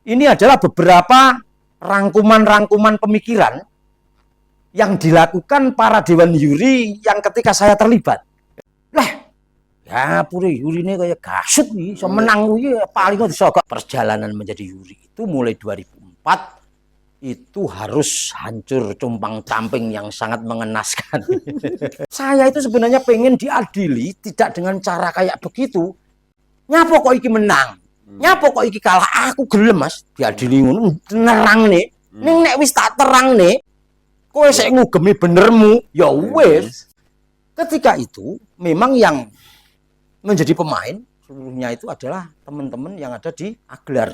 ini adalah beberapa rangkuman-rangkuman pemikiran yang dilakukan para dewan juri yang ketika saya terlibat. Lah, ya puri juri ini kayak gasut nih, so menang paling bisa perjalanan menjadi juri itu mulai 2004 itu harus hancur cumpang-camping yang sangat mengenaskan. Saya itu sebenarnya pengen diadili tidak dengan cara kayak begitu. Nyapa kok iki menang? Nyapa kok iki kalah? Aku gelem Mas diadili ngono nerang nih. Ning nek wis tak terang nih, kowe sik ngugemi benermu, ya wis. Ketika itu memang yang menjadi pemain seluruhnya itu adalah teman-teman yang ada di Aglar.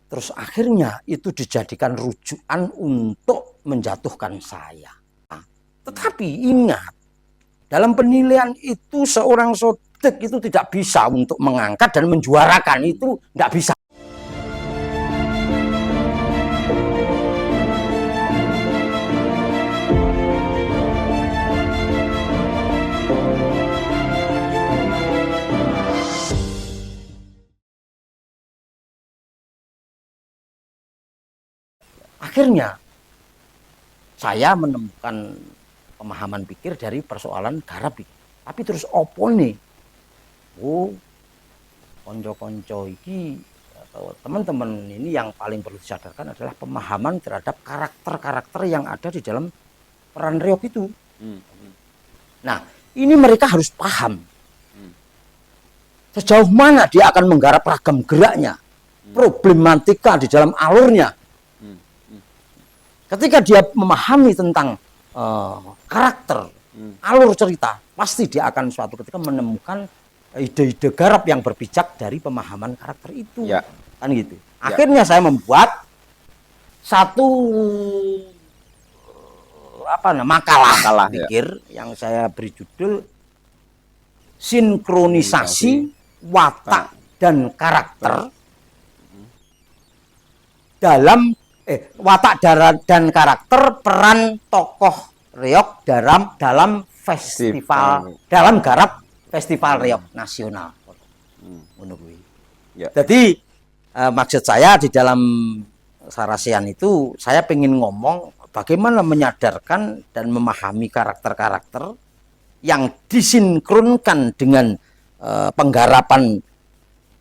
Terus akhirnya itu dijadikan rujukan untuk menjatuhkan saya. Nah, tetapi ingat, dalam penilaian itu seorang sodik itu tidak bisa untuk mengangkat dan menjuarakan, itu tidak bisa. Akhirnya saya menemukan pemahaman pikir dari persoalan garap. Tapi terus opo nih? Oh, konco-konco iki atau teman-teman ini yang paling perlu disadarkan adalah pemahaman terhadap karakter-karakter yang ada di dalam peran reog itu. Nah, ini mereka harus paham sejauh mana dia akan menggarap ragam geraknya, problematika di dalam alurnya. Ketika dia memahami tentang karakter, alur cerita, pasti dia akan suatu ketika menemukan ide-ide garap yang berpijak dari pemahaman karakter itu. Ya. Kan gitu. Akhirnya saya membuat satu makalah pikir yang saya beri judul Sinkronisasi Watak dan Karakter dalam watak dan karakter peran tokoh reog dalam festival dalam garap festival reog nasional. Jadi maksud saya di dalam Sarasehan itu saya pengen ngomong bagaimana menyadarkan dan memahami karakter-karakter yang disinkronkan dengan penggarapan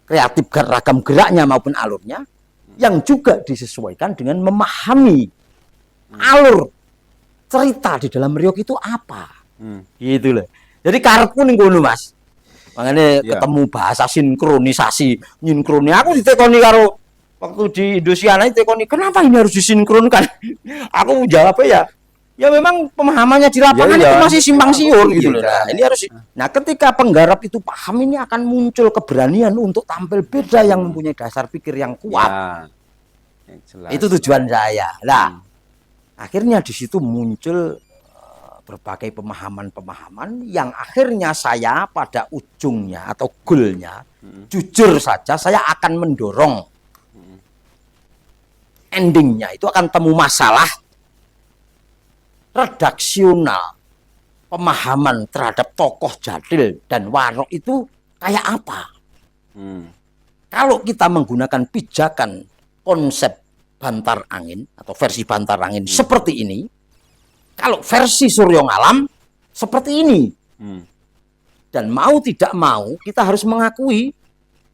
kreatif ragam geraknya maupun alurnya, yang juga disesuaikan dengan memahami alur cerita di dalam reog itu apa. Gitu loh. Jadi karepku ning ngono Mas. Makanya ketemu bahasa sinkronisasi, nyinkroni. Aku ditekoni karo waktu di Indosiana ditekoni, kenapa ini harus disinkronkan? Aku jawabnya ya memang pemahamannya di lapangan itu masih simpang siur gitu loh. Nah, ini harus. Nah, ketika penggarap itu paham, ini akan muncul keberanian untuk tampil beda yang mempunyai dasar pikir yang kuat. Itu tujuan saya. Nah, akhirnya di situ muncul berbagai pemahaman-pemahaman yang akhirnya saya pada ujungnya atau goalnya, jujur saja saya akan mendorong endingnya itu akan temu masalah redaksional, pemahaman terhadap tokoh Jadil dan Warok itu kayak apa. Kalau kita menggunakan pijakan konsep bantar angin atau versi bantar angin seperti ini, kalau versi Suryo Ngalam seperti ini. Dan mau tidak mau kita harus mengakui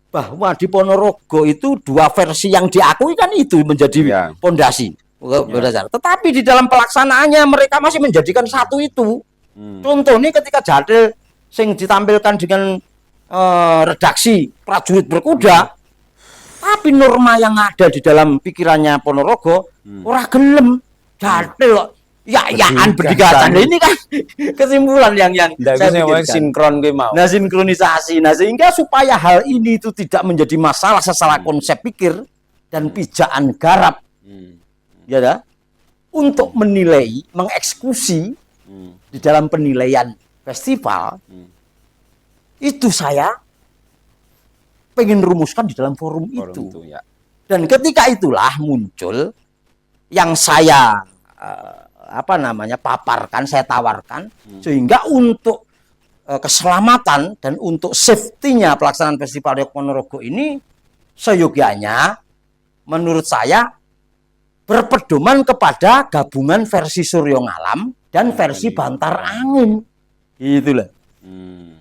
bahwa di Ponorogo itu dua versi yang diakui kan itu menjadi pondasi. Tetapi di dalam pelaksanaannya mereka masih menjadikan satu itu. Contohnya ketika Jadil sing ditampilkan dengan redaksi prajurit berkuda, tapi norma yang ada di dalam pikirannya Ponorogo ora gelem Jadil ya-yaan berdikatan. Ini kan kesimpulan yang saya pikirkan. Sinkron mau. Nah, sinkronisasi. Nah, sehingga supaya hal ini itu tidak menjadi masalah sesalah konsep pikir dan pijakan garap. Ya dah, untuk menilai, mengeksekusi di dalam penilaian festival, itu saya pengen rumuskan di dalam forum itu. Dan ketika itulah muncul yang saya paparkan, saya tawarkan, sehingga untuk keselamatan dan untuk safety-nya pelaksanaan festival reog Ponorogo ini seyogyanya menurut saya berpedoman kepada gabungan versi Suryo Ngalam dan versi Bantar Angin. Gitu lah.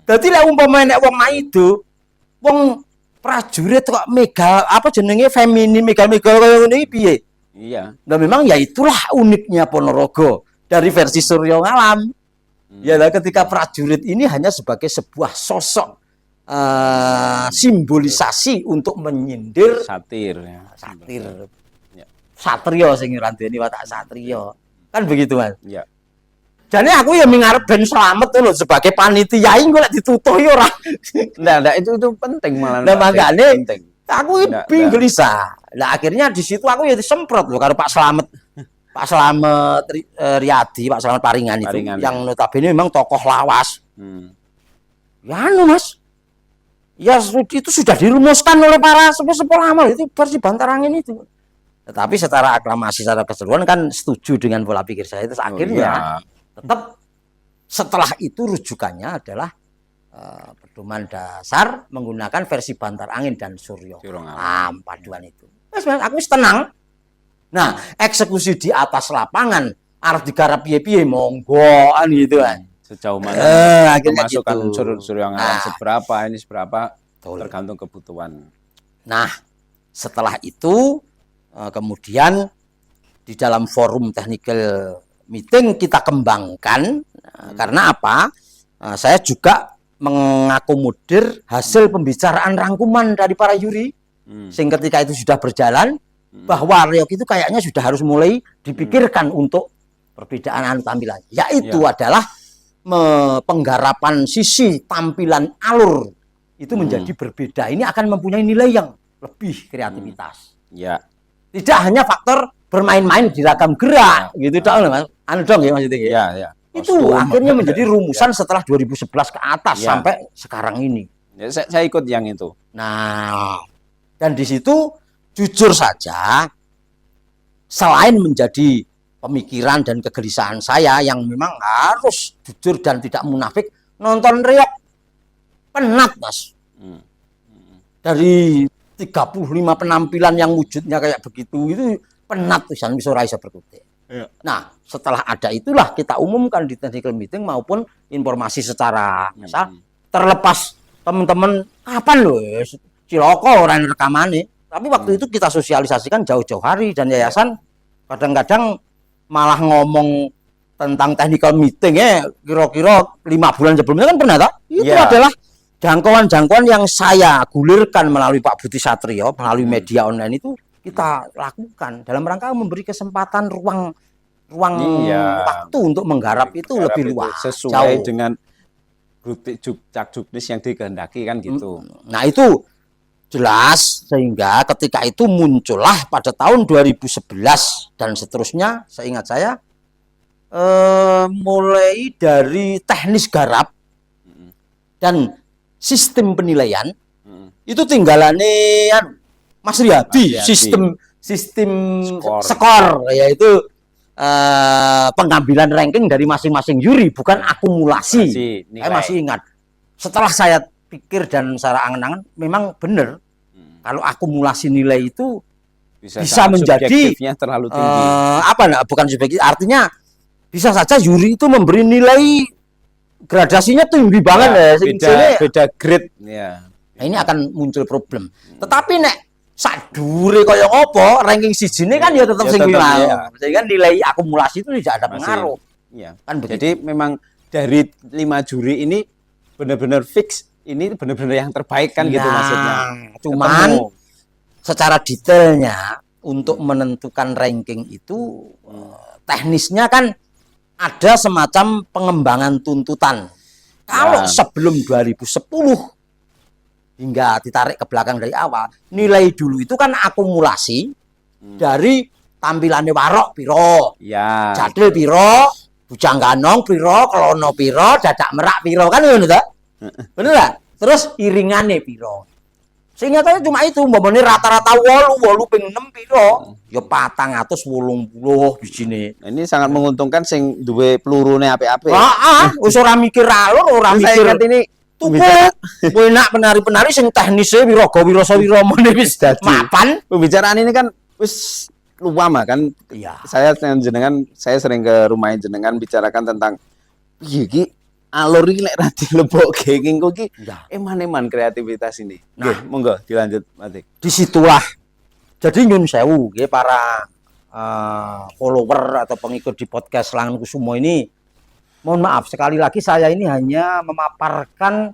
Dadi lek umpama nek wong maido, wong prajurit kok mega apa jenenge feminin mega-mega kaya ngene iki piye? Iya. Nah memang ya itulah uniknya Ponorogo dari versi Suryo Ngalam. Ya ketika prajurit ini hanya sebagai sebuah sosok simbolisasi untuk menyindir Satir ya. satir. Ya. Satrio sing ngrandeni watak satrio. Kan begitu, Mas. Ya. Jane aku ya mengarep ben slamet lho sebagai panitia iki kok ditutuh ya ora. Nggak, itu penting malah. Nah makanya penting. aku bingung gelisah. Nah akhirnya di situ aku ya disemprot loh karo Pak Slamet. Pak Slamet Riyadi, Pak Slamet Paringan itu yang notabene memang tokoh lawas. Ya anu Mas. Ya itu sudah dirumuskan oleh para sepuh-sepuh lama itu versi Bantar Angin itu. Tetapi secara aklamasi secara keseluruhan kan setuju dengan pola pikir saya itu akhirnya tetap setelah itu rujukannya adalah pedoman dasar menggunakan versi Bantar Angin dan Suryo Ngalam paduan itu. Mas aku tenang. Nah, eksekusi di atas lapangan arep digarap piye-piye monggo gitu kan. Sejauh mana memasukkan gitu. unsur Suryo Ngalam seberapa ini seberapa tergantung kebutuhan. Nah, setelah itu kemudian di dalam forum technical meeting kita kembangkan karena apa? Saya juga mengakomodir hasil pembicaraan rangkuman dari para juri. Sehingga ketika itu sudah berjalan bahwa reog itu kayaknya sudah harus mulai dipikirkan untuk perbedaan tampilan. Yaitu adalah penggarapan sisi tampilan alur itu menjadi berbeda. Ini akan mempunyai nilai yang lebih kreativitas. Ya. Tidak hanya faktor bermain-main di ragam gerak gitu dong Mas. Anu dong ya maksudnya. Iya, ya. Itu akhirnya menjadi rumusan setelah 2011 ke atas sampai sekarang ini. Ya, saya ikut yang itu. Nah, dan di situ jujur saja selain menjadi pemikiran dan kegelisahan saya yang memang harus jujur dan tidak munafik, nonton reog penat Mas. Dari 35 penampilan yang wujudnya kayak begitu itu penat pisan bisa ora iso berkutik. Nah, setelah ada itulah kita umumkan di technical meeting maupun informasi secara misal terlepas teman-teman kapan loh ciloko orang rekamane. Tapi waktu itu kita sosialisasikan jauh-jauh hari dan yayasan kadang-kadang malah ngomong tentang technical meeting kira-kira 5 bulan sebelumnya kan pernah tak? Itu adalah jangkauan-jangkauan yang saya gulirkan melalui Pak Budi Satrio melalui media online itu kita lakukan dalam rangka memberi kesempatan ruang waktu untuk menggarap itu lebih luas sesuai dengan juknis yang dikehendaki kan gitu. Nah itu jelas sehingga ketika itu muncullah pada tahun 2011 dan seterusnya seingat saya mulai dari teknis garap dan sistem penilaian itu tinggalannya Mas Riyadi sistem skor yaitu pengambilan ranking dari masing-masing juri bukan akumulasi. Saya masih ingat setelah saya pikir dan secara angan-angan memang benar kalau akumulasi nilai itu bisa menjadi terlalu tinggi. Bukan subjektif, artinya bisa saja juri itu memberi nilai gradasinya tinggi banget beda grade ya. Nah, ini akan muncul problem. Tetapi nek sadure kaya ngopo ranking sijine kan ya tetap sing wilang. Sehingga nilai akumulasi itu tidak ada pengaruh. Iya. Kan jadi memang dari 5 juri ini benar-benar fix ini benar-benar yang terbaik kan gitu maksudnya. Cuman secara detailnya untuk menentukan ranking itu teknisnya kan ada semacam pengembangan tuntutan. Kalau sebelum 2010 hingga ditarik ke belakang dari awal, nilai dulu itu kan akumulasi dari tampilannya warok piro, jadil piro, bujang ganong piro, kelono piro, dadak merak piro kan ngono ta? Bener lah. Terus iringannya piro. Sehingga tadi cuma itu, mbakane rata-rata 8 ping 6 piro. Ya 480 bijine. Ini sangat menguntungkan sing duwe pelurune apik-apik. Wis ora mikir alur, ora mikir. Ini tuku enak penari-penari sing teknisnya Wiraga Wirasawira mene wis mapan. Pembicaraan ini kan wis luama kan. Iya. Saya sering ke rumah jenengan bicarakan tentang piye iki alur iki lek ra dilebokke engko iki Ya. eman-eman kreativitas ini. Nah. Nggih, monggo dilanjut Matik. Disitulah jadi nyun sewu nggih para follower atau pengikut di podcast Langan Kusumo ini, mohon maaf sekali lagi saya ini hanya memaparkan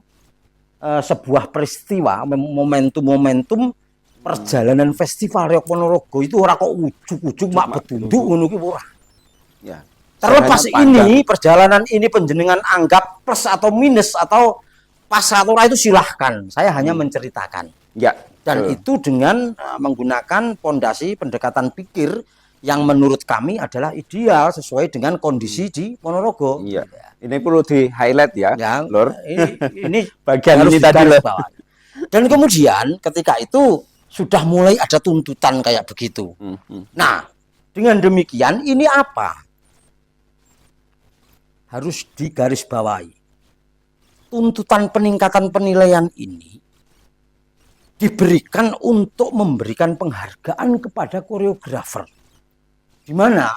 sebuah peristiwa, momentum perjalanan festival Reog Ponorogo itu ora kok ujug-ujug mak bedunduk ngono ki ora. Ya. Terlepas Sebenarnya ini perjalanan ini penjenengan anggap plus atau minus atau pas atau ora itu silahkan. Saya hanya menceritakan. Ya. Dan itu dengan menggunakan pondasi pendekatan pikir yang menurut kami adalah ideal sesuai dengan kondisi di Ponorogo. Iya. Ini perlu di-highlight ya, Ya, Lur. ini Bagian harus ini tadi loh. digarisbawahi. Dan kemudian ketika itu sudah mulai ada tuntutan kayak begitu. Nah, dengan demikian ini apa? Harus digarisbawahi. Tuntutan peningkatan penilaian ini diberikan untuk memberikan penghargaan kepada koreografer. Di mana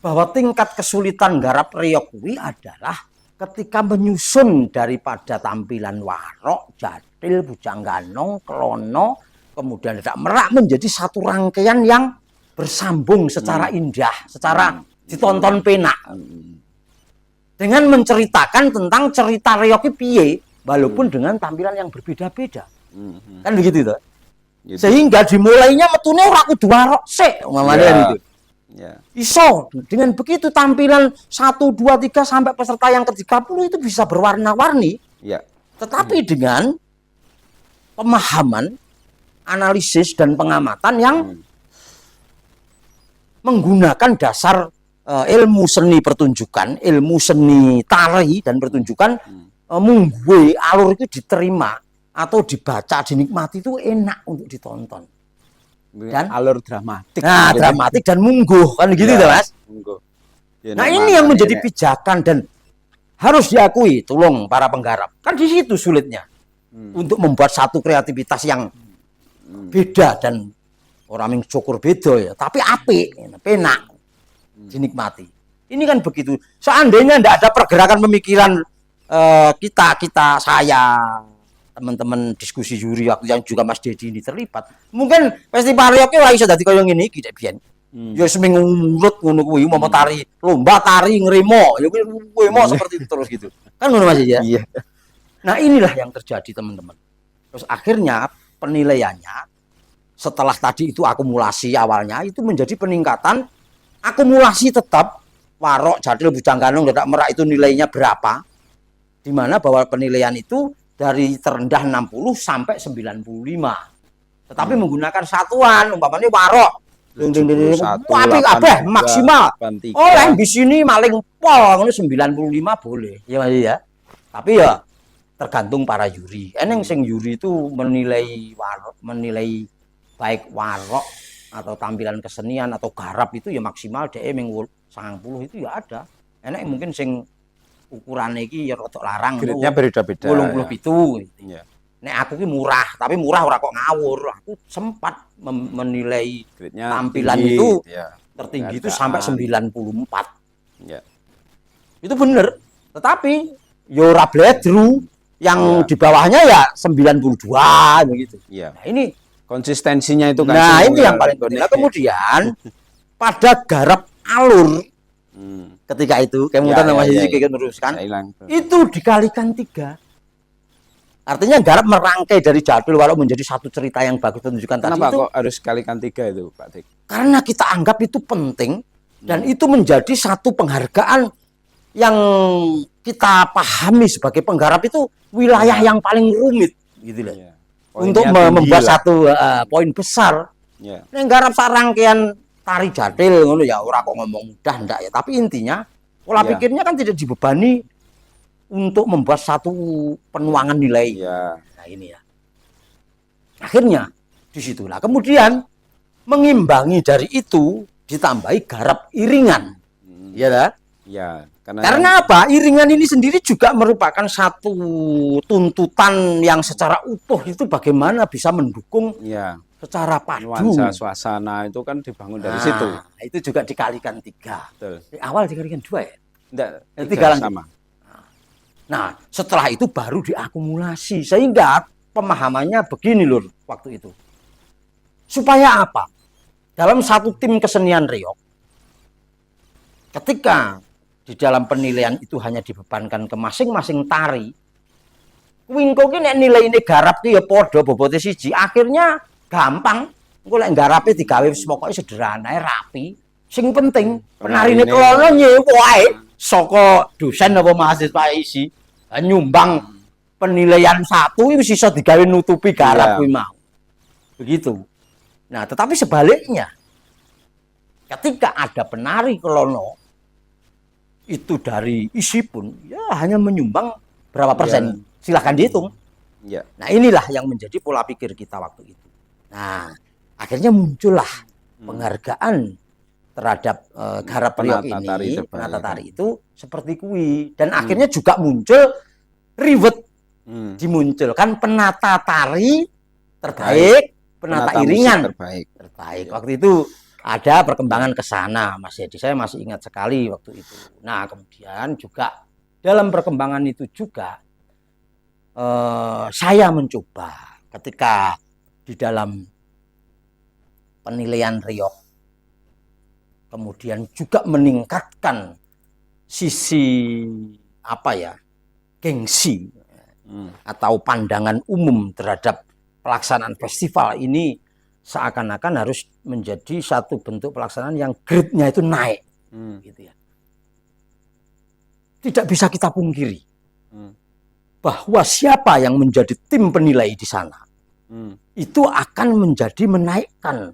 bahwa tingkat kesulitan garap reog kuwi adalah ketika menyusun daripada tampilan warok, jatil, bujang ganong, klono, kemudian dadak merak menjadi satu rangkaian yang bersambung secara indah, secara ditonton penak. Dengan menceritakan tentang cerita reog piye, walaupun dengan tampilan yang berbeda-beda. Kan begitu toh? Gitu. Sehingga dimulainya metune ora kudu warok sik, umpamanya gitu. Ya. Iso dengan begitu tampilan 1, 2, 3 sampai peserta yang ke-30 itu bisa berwarna-warni. Ya. Tetapi dengan pemahaman, analisis dan pengamatan yang menggunakan dasar ilmu seni pertunjukan, ilmu seni tari dan pertunjukan, mungguwe alur itu diterima atau dibaca, dinikmati itu enak untuk ditonton. Dan alur dramatik. Nah, dramatik dan mungguh kan gitu ya, Mas. Mungguh. Ya, Nah, ini yang menjadi pijakan dan harus diakui, tolong para penggarap. Kan di situ sulitnya. Untuk membuat satu kreativitas yang beda dan orang yang cukur beda ya, tapi apik, penak, dinikmati. Ini kan begitu. Seandainya tidak ada pergerakan pemikiran kita, saya, teman-teman diskusi juri waktu yang juga Mas Dedi ini terlibat, mungkin festival reog ora iso dadi kaya ngene iki nek biyen. Ya seminggu ngurut ngono kuwi mau tari lomba tari ngremo, ya kuwi mau seperti itu terus gitu. Kan ngono Mas ya? Iya. Nah, inilah yang terjadi teman-teman. Terus akhirnya penilaiannya setelah tadi itu akumulasi awalnya itu menjadi peningkatan akumulasi tetap warok, jatil, bujang ganong, dadak merak itu nilainya berapa? Di mana bahwa penilaian itu dari terendah 60 sampai 95. Tetapi menggunakan satuan, umpamanya warok. Tapi kabeh maksimal. Oleh di sini maling pol ngono 95 boleh. Ya Mas ya. Tapi ya tergantung para juri. Eneng sing juri itu menilai warok, menilai baik warok atau tampilan kesenian atau garap itu ya maksimal DE ming 90 itu ya ada. Enek mungkin sing ukuran iki ya rada larang. Grade-nya beda-beda. 87 gitu. Iya. Nek aku ki murah, tapi murah ora kok ngawur. Aku sempat menilai Grade-nya tampilan tinggi, itu ya. tertinggi itu sampai 94. Ya. Itu bener. Tetapi yo ora bledru yang Ya. di bawahnya ya 92 begitu. Iya. Nah, ini Konsistensinya itu kan. nah itu semua yang paling penting. Nah, kemudian pada garap alur ketika itu kemudian nama sisi kita teruskan itu dikalikan 3. Artinya garap merangkai dari jadul walau menjadi satu cerita yang bagus tunjukkan tadi Kenapa itu kok harus kalikan 3 itu Pak Dik? karena kita anggap itu penting dan itu menjadi satu penghargaan yang kita pahami sebagai penggarap itu wilayah yang paling rumit gitu loh. Ya. Untuk Poinnya tinggi membuat lah. satu poin besar. Ya. Nek garap sarangkaian tari jadil ngono ya ora kok ngomong mudah ndak ya, tapi intinya pola Ya. pikirnya kan tidak dibebani untuk membuat satu penuangan nilai. Ya. Nah ini ya. Akhirnya disitulah kemudian mengimbangi dari itu ditambahi garap iringan. Ya dah? Ya. Karena apa? Iringan ini sendiri juga merupakan satu tuntutan yang secara utuh itu bagaimana bisa mendukung ya, secara padu. nuansa suasana itu kan dibangun dari situ. Itu juga dikalikan 3. Betul. Di awal dikalikan 2 ya? Enggak, 3 sama. Nah, setelah itu baru diakumulasi. Sehingga pemahamannya begini lur waktu itu. Supaya apa? Dalam satu tim kesenian reog, ketika di dalam penilaian itu hanya dibebankan ke masing-masing tari, wingko ki nek nilai ini garap ki ya padha bobote siji, akhirnya gampang. Engko lek garape digawe pokoke sederhana rapi. Sing penting penarine kelono nyewa wae saka dosen apa mahasiswa isi nyumbang penilaian 1 itu bisa digawe nutupi garap kuwi mau. Begitu. Nah, tetapi sebaliknya ketika ada penari kelono itu dari isi pun ya hanya menyumbang berapa persen, silahkan dihitung. Ya. Nah, inilah yang menjadi pola pikir kita waktu itu. Nah, akhirnya muncullah penghargaan terhadap garap reog ini, penata tari itu seperti kui. Dan akhirnya juga muncul ribet, dimunculkan penata tari terbaik, penata iringan terbaik. Waktu itu ada perkembangan ke sana, Mas Yedi. Saya masih ingat sekali waktu itu. Nah, kemudian juga dalam perkembangan itu juga saya mencoba ketika di dalam penilaian reog, kemudian juga meningkatkan sisi gengsi atau pandangan umum terhadap pelaksanaan festival ini. Seakan-akan harus menjadi satu bentuk pelaksanaan yang grade-nya itu naik, gitu ya. Tidak bisa kita pungkiri bahwa siapa yang menjadi tim penilai di sana itu akan menjadi menaikkan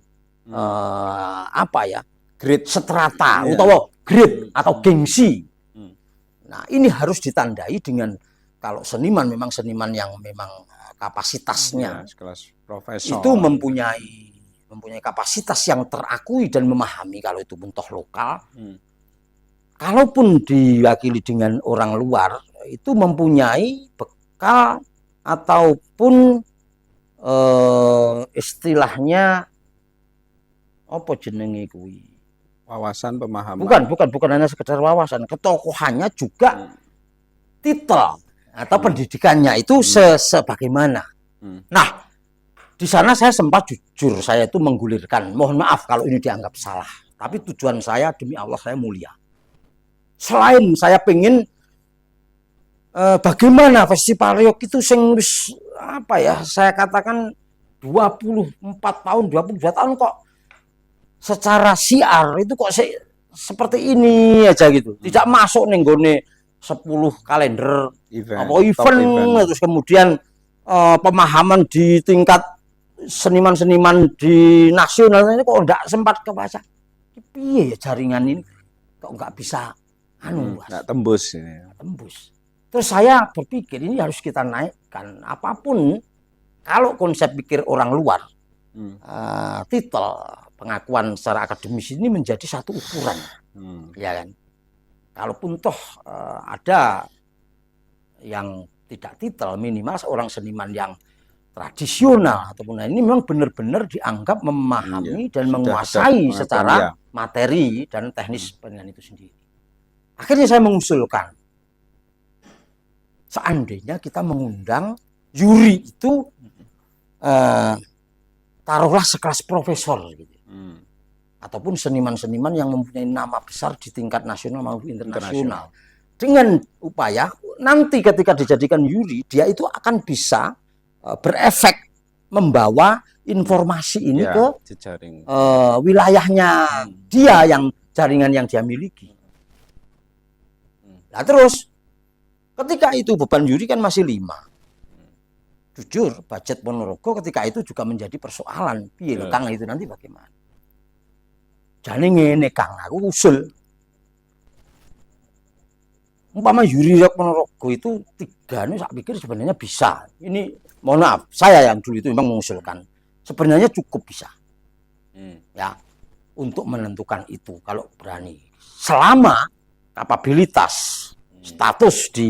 grade strata atau grade atau gengsi. Nah, ini harus ditandai dengan kalau seniman memang seniman yang memang kapasitasnya kelas profesor itu mempunyai kapasitas yang terakui dan memahami kalau itu pun toh lokal. Kalaupun diwakili dengan orang luar itu mempunyai bekal ataupun istilahnya apa jenenge kuwi? Wawasan, pemahaman. Bukan hanya sekedar wawasan, ketokohannya juga titel atau pendidikannya itu sebagaimana. Nah, di sana saya sempat jujur, saya itu menggulirkan. Mohon maaf kalau ini dianggap salah. Tapi tujuan saya demi Allah saya mulia. Selain saya pengen bagaimana festival reog itu saya katakan 24 tahun, 22 tahun kok secara siar itu kok seperti ini aja gitu. Tidak masuk nih nggone 10 kalender event. Terus kemudian pemahaman di tingkat seniman-seniman di nasional ini kok enggak sempat kebaca. Piye ya jaringan ini kok enggak bisa enggak tembus ini. Terus saya berpikir ini harus kita naikkan apapun. Kalau konsep pikir orang luar, titel pengakuan secara akademis ini menjadi satu ukuran, ya kan? Kalaupun toh ada yang tidak titel, minimal seorang seniman yang tradisional ataupun ini memang benar-benar dianggap memahami dan menguasai secara materi dan teknis penilaian itu sendiri. Akhirnya saya mengusulkan, seandainya kita mengundang juri itu taruhlah sekelas profesor gitu. Ataupun seniman-seniman yang mempunyai nama besar di tingkat nasional maupun internasional. Dengan upaya nanti ketika dijadikan juri, dia itu akan bisa berefek membawa informasi ini ke wilayahnya dia, yang jaringan yang dia miliki. Nah terus ketika itu beban juri kan masih 5. Jujur budget Ponorogo ketika itu juga menjadi persoalan. Piye lho Kang itu nanti bagaimana? Jane ngene Kang, aku usul. Umpama juri Ponorogo itu 3 nih, saya pikir sebenarnya bisa. Ini mohon maaf, saya yang dulu itu memang mengusulkan. Sebenarnya cukup bisa. Ya, untuk menentukan itu kalau berani. Selama kapabilitas, status di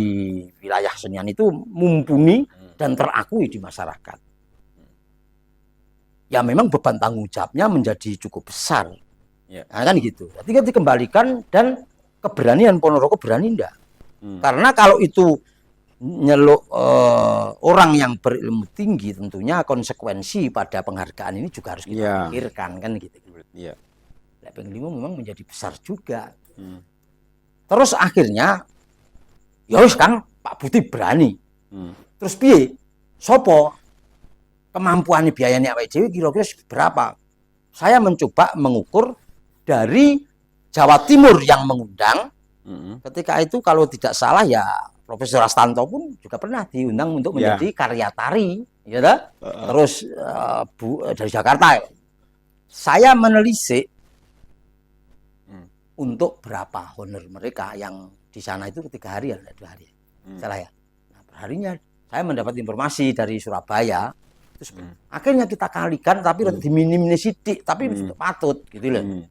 wilayah Senian itu mumpuni dan terakui di masyarakat. Ya memang beban tanggung jawabnya menjadi cukup besar. Ya. Nah, kan gitu. Jadi kan dikembalikan dan keberanian Ponorogo berani enggak? Karena kalau itu nyeluk orang yang berilmu tinggi, tentunya konsekuensi pada penghargaan ini juga harus kita pikirkan kan gitu. Iya. Lepeng Limo memang menjadi besar juga. Terus akhirnya, ya wis kan Pak Buti berani. Terus piye? Sopo kemampuan biayanya awake dhewe kira-kira berapa? Saya mencoba mengukur dari Jawa Timur yang mengundang. Ketika itu kalau tidak salah ya Profesor Astanto pun juga pernah diundang untuk menjadi karya tari, ya dah? Terus dari Jakarta. Saya menelisik untuk berapa honor mereka yang di sana itu 3 hari ya, 2 hari. Salah ya. Nah, perharinya saya mendapat informasi dari Surabaya. Terus akhirnya kita kalikan tapi diminimnya sidik, tapi patut gitu loh.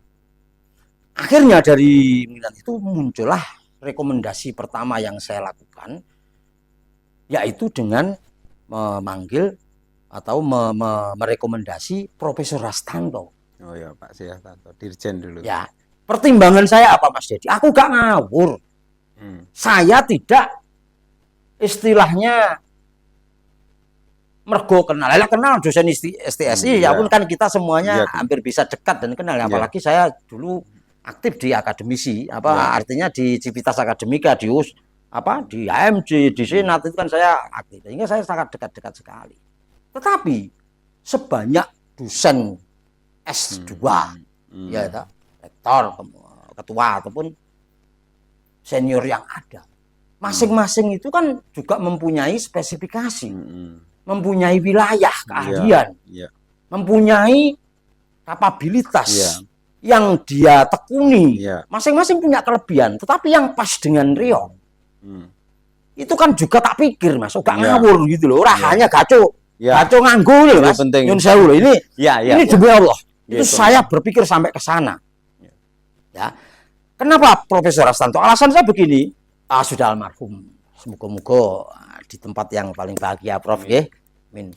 Akhirnya dari minat itu muncullah rekomendasi pertama yang saya lakukan, yaitu dengan memanggil atau merekomendasi Profesor Rastanto. Oh ya Pak Rastanto, Dirjen dulu. Ya, pertimbangan saya apa Mas Dedi? Aku gak ngawur. Saya tidak istilahnya mergo kenal. Kenal dosen STSI, ya pun kan kita semuanya hampir bisa dekat dan kenal. Apalagi saya dulu aktif di akademisi, artinya di Civitas Akademika, di di AMJ, di Senat itu kan saya aktif. Sehingga saya sangat dekat-dekat sekali. Tetapi sebanyak dosen S2, ya rektor, ketua ataupun senior yang ada, masing-masing itu kan juga mempunyai spesifikasi, mempunyai wilayah keahlian, mempunyai kapabilitas yang dia tekuni, masing-masing punya kelebihan. Tetapi yang pas dengan Rio, itu kan juga tak pikir Mas, gak ngawur gitu loh. Hanya gaco nganggo loh Mas. Nyun sewu loh ini. Ini demi Allah. Itu saya berpikir sampai ke sana. Ya. Kenapa Profesor Rastanto? Alasan saya begini, sudah almarhum. Semoga-moga di tempat yang paling bahagia Prof ya. Amin.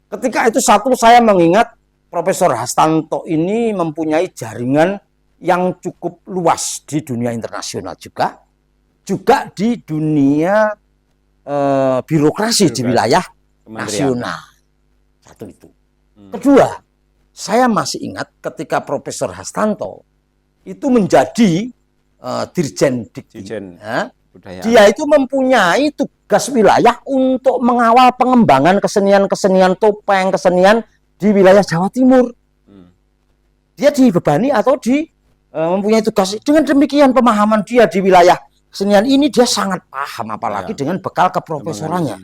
Ketika itu satu saya mengingat Profesor Rastanto ini mempunyai jaringan yang cukup luas di dunia internasional juga di dunia birokrasi di wilayah nasional. Satu itu. Kedua, saya masih ingat ketika Profesor Rastanto itu menjadi Dirjen Dikti. Dia itu mempunyai tugas wilayah untuk mengawal pengembangan kesenian-kesenian topeng, kesenian di wilayah Jawa Timur. Dia dibebani atau mempunyai tugas. Dengan demikian pemahaman dia di wilayah kesenian ini dia sangat paham, apalagi dengan bekal keprofesorannya.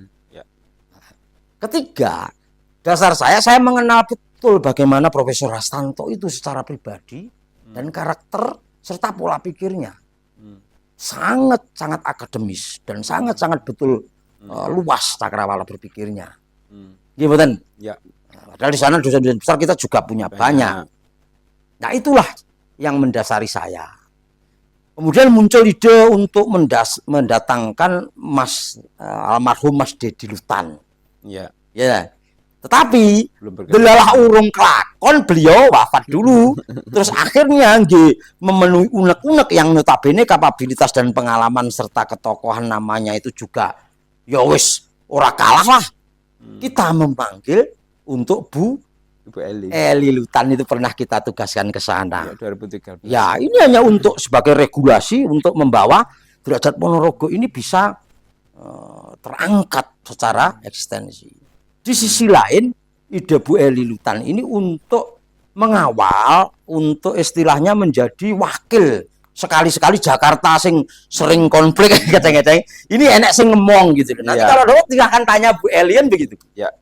Ketiga, dasar saya mengenal betul bagaimana Profesor Rastanto itu secara pribadi dan karakter serta pola pikirnya. Sangat-sangat akademis dan sangat-sangat betul luas cakrawala berpikirnya. Gimana? Ya. Padahal di sana dosen-dosen besar kita juga punya banyak. Nah itulah yang mendasari saya. Kemudian muncul ide untuk mendatangkan almarhum Mas Dedi Lutan. Ya. Tetapi delalah urung kelakon beliau wafat dulu. Terus akhirnya memenuhi unek-unek yang notabene kapabilitas dan pengalaman serta ketokohan namanya itu juga ya wis ora kalah lah. Kita memanggil untuk Bu Eli Lutan itu pernah kita tugaskan ke sana. Ya, 2013. Ya, ini hanya untuk sebagai regulasi untuk membawa derajat Ponorogo ini bisa terangkat secara eksistensi. Di sisi lain, ide Bu Eli Lutan ini untuk mengawal, untuk istilahnya menjadi wakil sekali-sekali Jakarta sing sering konflik kadang-kadang. Ini enak sing ngomong gitu. Nanti kalau dapat silahkan tanya Bu Elian begitu. Ya.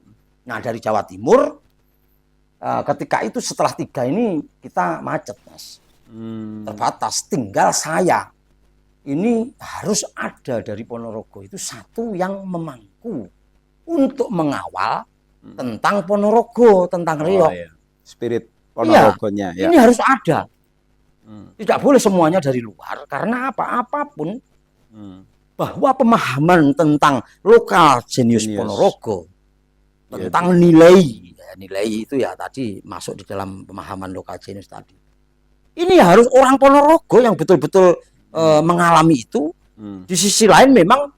Nah, dari Jawa Timur ketika itu setelah 3 ini kita macet Mas, terbatas. Tinggal saya ini harus ada dari Ponorogo itu satu yang memangku untuk mengawal tentang Ponorogo, tentang Riok. Spirit Ponorogonya. Ini harus ada. Tidak boleh semuanya dari luar, karena apapun bahwa pemahaman tentang lokal jenius Ponorogo, tentang nilai itu ya tadi masuk di dalam pemahaman lokal jenius tadi. Ini harus orang Ponorogo yang betul-betul mengalami itu. Di sisi lain memang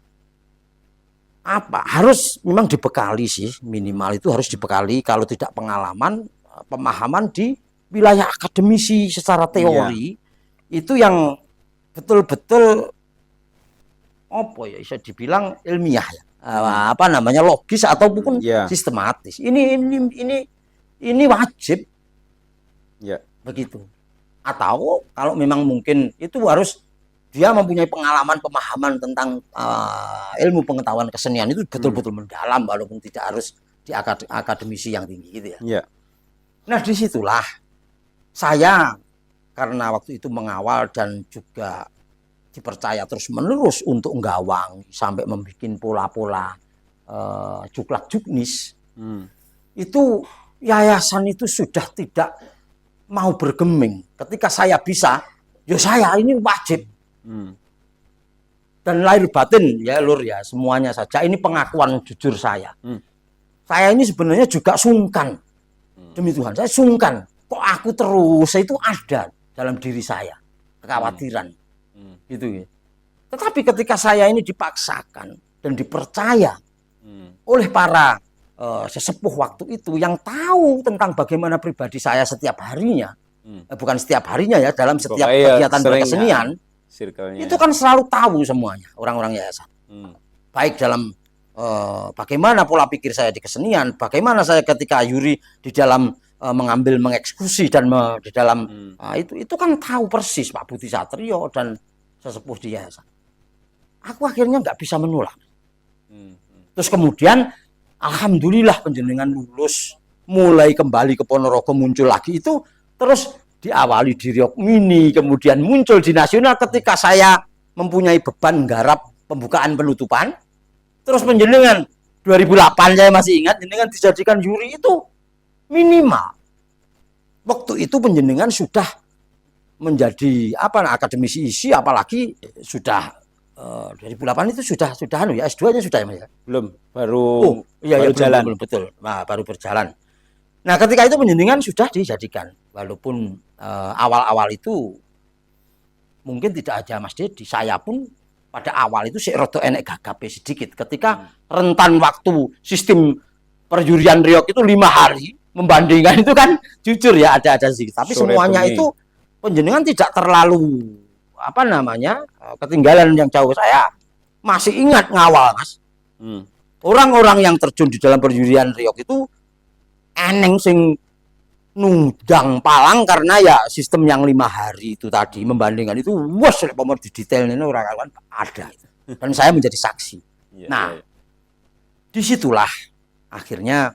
harus memang dibekali sih, minimal itu harus dibekali, kalau tidak pengalaman, pemahaman di wilayah akademisi secara teori itu yang betul-betul bisa dibilang ilmiah ya, logis ataupun sistematis. Ini wajib begitu. Atau kalau memang mungkin itu harus dia mempunyai pemahaman tentang ilmu pengetahuan kesenian itu betul-betul mendalam, walaupun tidak harus di akademisi yang tinggi gitu ya. Nah, disitulah saya, karena waktu itu mengawal dan juga dipercaya terus-menerus untuk nggawang sampai membuat pola-pola juklak juknis. Itu yayasan itu sudah tidak mau bergeming. Ketika saya bisa, ya saya ini wajib. Dan lahir batin ya Lur ya, semuanya saja ini pengakuan jujur saya. Saya ini sebenarnya juga sungkan. Demi Tuhan, saya sungkan. Kok aku terus, itu ada dalam diri saya kekhawatiran. Gitu ya. Tetapi ketika saya ini dipaksakan dan dipercaya oleh para sesepuh waktu itu yang tahu tentang bagaimana pribadi saya setiap harinya, bukan setiap harinya ya, dalam setiap kegiatan berkesenian, itu kan selalu tahu semuanya orang-orang yayasan. Baik dalam bagaimana pola pikir saya di kesenian, bagaimana saya ketika Yuri di dalam mengeksekusi dan di dalam itu kan tahu persis Pak Budi Satrio dan sesepuh di yayasan. Aku akhirnya nggak bisa menolak. Terus kemudian alhamdulillah panjenengan lulus, mulai kembali ke Ponorogo, muncul lagi itu, terus diawali di Riok Mini, kemudian muncul di nasional ketika saya mempunyai beban nggarap pembukaan penutupan. Terus panjenengan 2008 saya masih ingat, panjenengan dijadikan juri itu minimal. Waktu itu panjenengan sudah menjadi akademisi isi, apalagi sudah 2008 itu sudah ya, S2-nya sudah ya? Belum, baru jalan. Belum, betul. Nah, baru berjalan. Nah, ketika itu panjenengan sudah dijadikan, walaupun awal-awal itu mungkin tidak aja Mas Dedi, saya pun pada awal itu rodo enek gagape sedikit ketika rentan waktu sistem perjurian Riok itu 5 hari, membandingkan itu kan jujur ya ada sedikit, tapi semuanya itu panjenengan tidak terlalu ketinggalan yang jauh. Saya masih ingat ngawal Mas, orang-orang yang terjun di dalam perjurian Riok itu eneng sing nundang palang karena ya sistem yang 5 hari itu tadi, membandingkan itu pomor di detailnya orang ada itu. Dan saya menjadi saksi. Disitulah akhirnya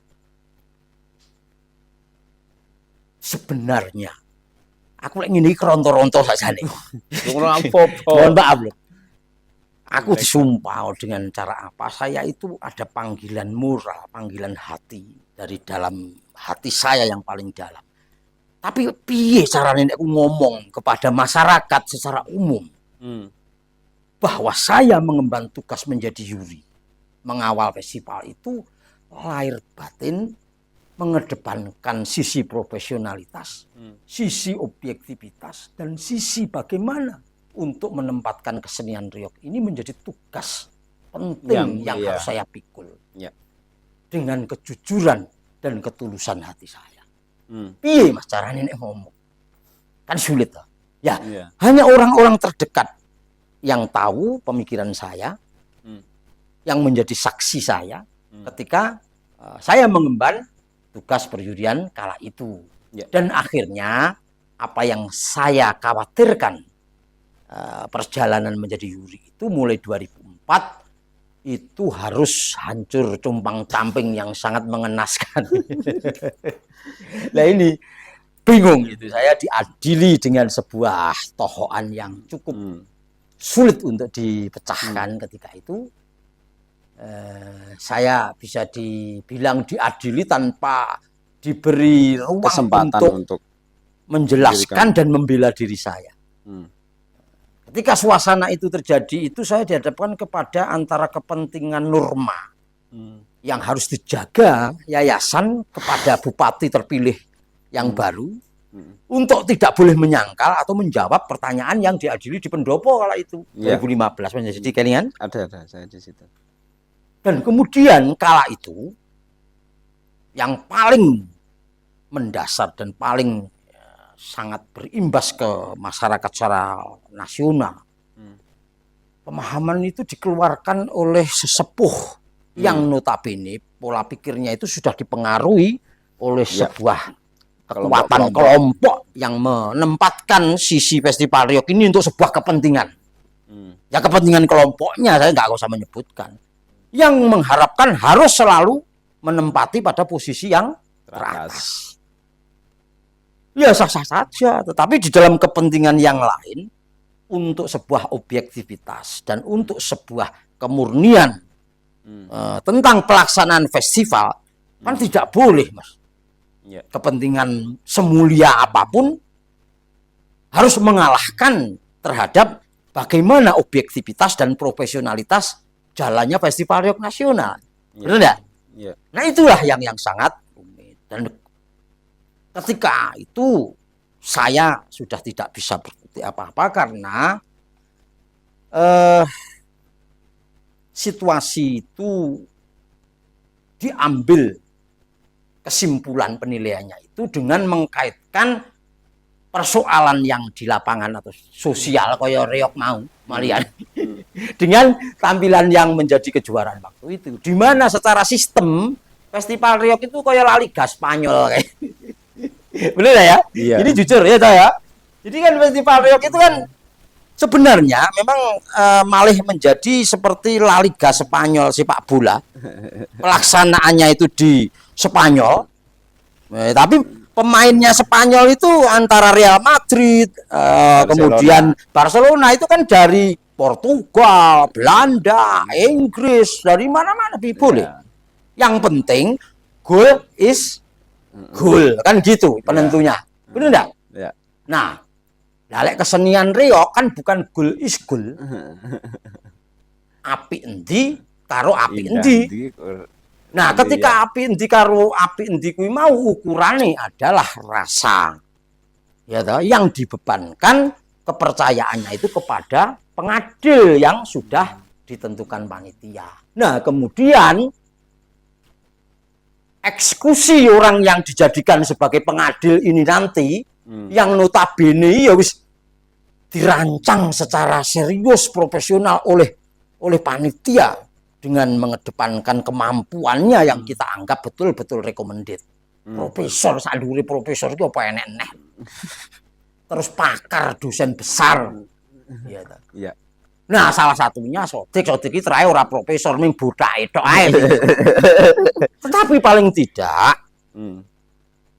sebenarnya aku lagi ini keronto-ronto saja nih. Mohon maaf loh. Aku disumpah dengan cara apa, saya itu ada panggilan moral, panggilan hati dari dalam hati saya yang paling dalam. Tapi piye caranya aku ngomong kepada masyarakat secara umum bahwa saya mengemban tugas menjadi juri, mengawal festival itu lahir batin mengedepankan sisi profesionalitas, sisi objektivitas, dan sisi bagaimana untuk menempatkan kesenian Riok ini menjadi tugas penting yang harus saya pikul dengan kejujuran dan ketulusan hati saya. Piye Mas caranya nek ngomong? Kan sulit lah. Hanya orang-orang terdekat yang tahu pemikiran saya, yang menjadi saksi saya ketika saya mengemban tugas perjurian kala itu. Dan akhirnya apa yang saya khawatirkan, perjalanan menjadi juri itu mulai 2004 itu harus hancur compang-camping yang sangat mengenaskan. Nah ini bingung itu, saya diadili dengan sebuah tokoan yang cukup sulit untuk dipecahkan ketika itu. Saya bisa dibilang diadili tanpa diberi ruang kesempatan untuk menjelaskan dan membela diri saya. Ketika suasana itu terjadi, itu saya dihadapkan kepada antara kepentingan norma yang harus dijaga yayasan kepada bupati terpilih yang baru untuk tidak boleh menyangkal atau menjawab pertanyaan yang diadili di pendopo kala itu 2015 menjadi kelingan. Ada saya di situ. Dan kemudian kala itu yang paling mendasar dan paling sangat berimbas ke masyarakat secara nasional. Pemahaman itu dikeluarkan oleh sesepuh yang notabene pola pikirnya itu sudah dipengaruhi oleh sebuah kekuatan kelompok yang menempatkan sisi Festival Riok ini untuk sebuah kepentingan. Ya kepentingan kelompoknya saya nggak usah menyebutkan. Yang mengharapkan harus selalu menempati pada posisi yang teratas. Ya sah-sah saja, tetapi di dalam kepentingan yang lain untuk sebuah objektivitas dan untuk sebuah kemurnian tentang pelaksanaan festival kan tidak boleh, Mas. Kepentingan semulia apapun harus mengalahkan terhadap bagaimana objektivitas dan profesionalitas jalannya Festival Riok Nasional. Benar enggak? Nah, itulah yang sangat rumit. Dan ketika itu saya sudah tidak bisa berkutik apa-apa karena situasi itu diambil kesimpulan penilaiannya itu dengan mengkaitkan persoalan yang di lapangan atau sosial kaya Riok mau malian dengan tampilan yang menjadi kejuaraan waktu itu, di mana secara sistem Festival Riok itu kaya La Liga Spanyol kayak. Bener ya? Iya. Ini jujur ya saya. Jadi kan Festival Riok itu kan sebenarnya memang malah menjadi seperti La Liga Spanyol sepak bola. Pelaksanaannya itu di Spanyol. Tapi pemainnya Spanyol itu antara Real Madrid, kemudian Barcelona itu kan dari Portugal, Belanda, Inggris, dari mana-mana boleh. Yang penting goal is goal, kan gitu penentunya. Benar enggak? Nah, lalek kesenian Riok kan bukan goal is goal. Api endi karo api endi. Nah, ketika api endi karo api endi kuwi mau ukurane adalah rasa. Ya toh, yang dibebankan kepercayaannya itu kepada pengadil yang sudah ditentukan panitia. Nah, kemudian eksekusi orang yang dijadikan sebagai pengadil ini nanti yang notabene ya wis dirancang secara serius profesional oleh panitia dengan mengedepankan kemampuannya yang kita anggap betul-betul recommended. Profesor sadure profesor itu apa enek-enek. Terus pakar dosen besar. Iya. Nah, salah satunya Sodik iki terakhir ora profesor ming bodake tok ae. Tetapi paling tidak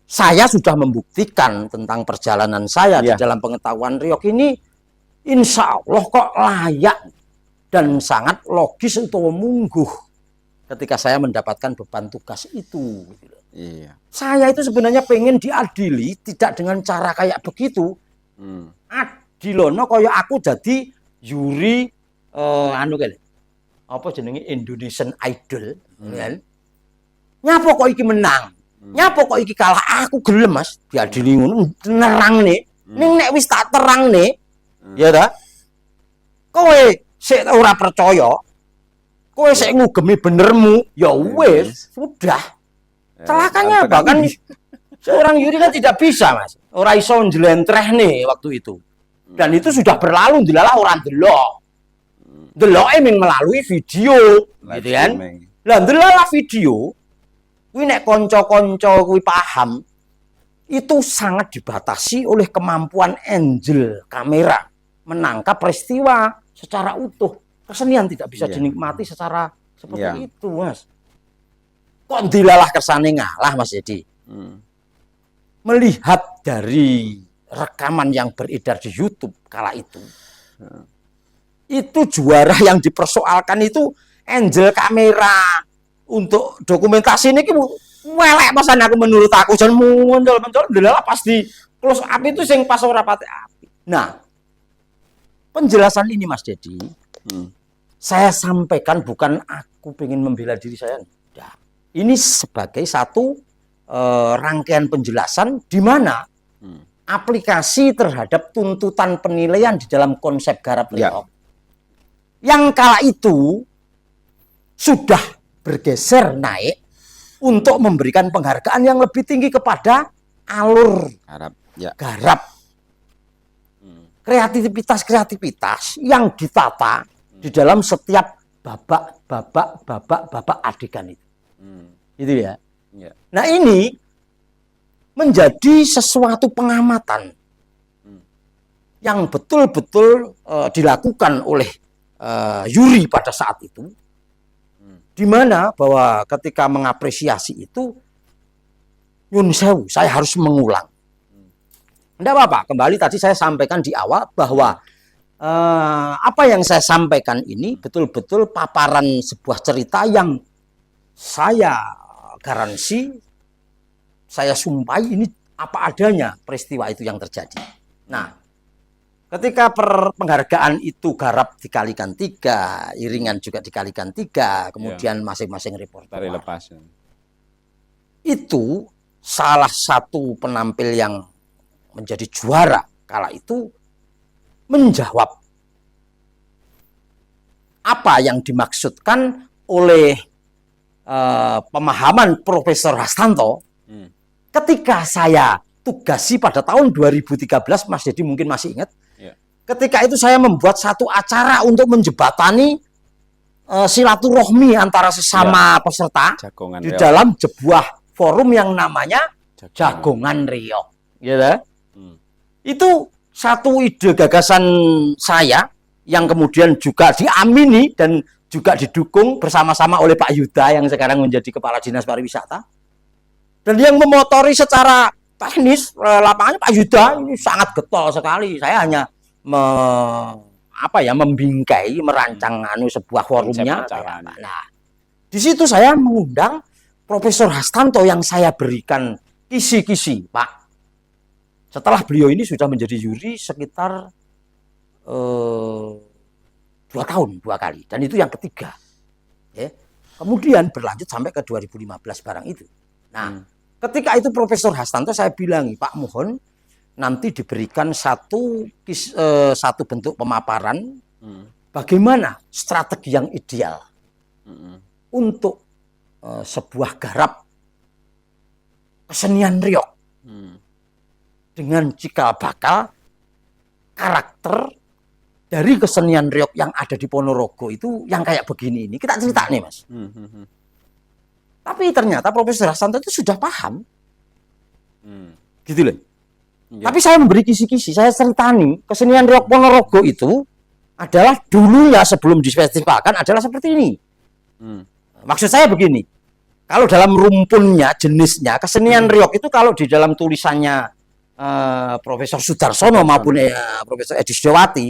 saya sudah membuktikan tentang perjalanan saya di dalam pengetahuan Riok ini insya Allah kok layak dan sangat logis untuk mungguh ketika saya mendapatkan beban tugas itu. Iya. Saya itu sebenarnya pengen diadili tidak dengan cara kayak begitu. Adilono kaya aku jadi juri apa jenenge Indonesian Idol kan. Nyapa kok iki menang? Nyapa kok iki kalah? Aku gelem Mas diadili ngono nerangne. Ning nek wis tak terangne ya ta? Kowe sik ora percaya. Kowe sik ngugemi benermu, ya wis, sudah. Celakanya bahkan seorang Yuri kan tidak bisa, Mas. Ora iso njlentrehne waktu itu. Dan itu sudah berlalu dilalah orang delok. Deloke mung melalui video, gitu kan. Lah ndelalah video kuwi nek kanca-kanca kuwi paham itu sangat dibatasi oleh kemampuan angel kamera menangkap peristiwa secara utuh. Kesenian tidak bisa dinikmati secara seperti itu, Mas. Kok dilalah kersane ngalah, Mas Jadi? Melihat dari rekaman yang beredar di YouTube kala itu juara yang dipersoalkan itu angel kamera untuk dokumentasi ini welek pasan aku menurut aku jan muncul dilalah pasti close up itu sing pas ora pati apik. Nah, penjelasan ini Mas Dedi, saya sampaikan bukan aku pengen membela diri saya. Nah, ini sebagai satu rangkaian penjelasan di mana aplikasi terhadap tuntutan penilaian di dalam konsep garap Leok yang kala itu sudah bergeser naik untuk memberikan penghargaan yang lebih tinggi kepada alur garap. Kreativitas yang ditata di dalam setiap babak adegan itu. Itu ya. Nah, ini menjadi sesuatu pengamatan yang betul-betul dilakukan oleh Yuri pada saat itu, di mana bahwa ketika mengapresiasi itu, nyun sewu, saya harus mengulang. Tidak apa-apa, kembali tadi saya sampaikan di awal bahwa apa yang saya sampaikan ini betul-betul paparan sebuah cerita yang saya garansi, saya sumpahi ini apa adanya peristiwa itu yang terjadi. Nah, ketika penghargaan itu garap dikalikan 3, iringan juga dikalikan 3, kemudian masing-masing reporter itu salah satu penampil yang menjadi juara kala itu menjawab apa yang dimaksudkan oleh pemahaman Profesor Hastanto ketika saya tugasi pada tahun 2013, Mas Dedi mungkin masih ingat. Ketika itu saya membuat satu acara untuk menjebatani silaturahmi antara sesama peserta di dalam sebuah forum yang namanya Jagongan Riok. Gitu. Itu satu ide gagasan saya yang kemudian juga diamini dan juga didukung bersama-sama oleh Pak Yuda yang sekarang menjadi Kepala Dinas Pariwisata. Dan yang memotori secara teknis lapangannya Pak Yuda ini sangat getol sekali. Saya hanya membingkai, merancang sebuah forumnya. Nah, di situ saya mengundang Profesor Hastanto yang saya berikan kisi-kisi, Pak. Setelah beliau ini sudah menjadi juri sekitar 2 tahun 2 kali, dan itu yang ketiga. Kemudian berlanjut sampai ke 2015 barang itu. Nah, ketika itu Profesor Hastanto saya bilang, Pak, mohon nanti diberikan satu bentuk pemaparan bagaimana strategi yang ideal untuk sebuah garap kesenian Riok dengan cikal bakal karakter dari kesenian Riok yang ada di Ponorogo itu yang kayak begini ini. Kita cerita nih, Mas. Tapi ternyata Profesor Hastanto itu sudah paham. Gitu loh. Tapi saya memberi kisi-kisi, saya ceritani kesenian Riok Ponorogo itu adalah dulunya sebelum difestivalkan adalah seperti ini. Maksud saya begini, kalau dalam rumpunnya, jenisnya, kesenian Riok itu kalau di dalam tulisannya Profesor Sudarsono maupun Profesor Edi Sujawati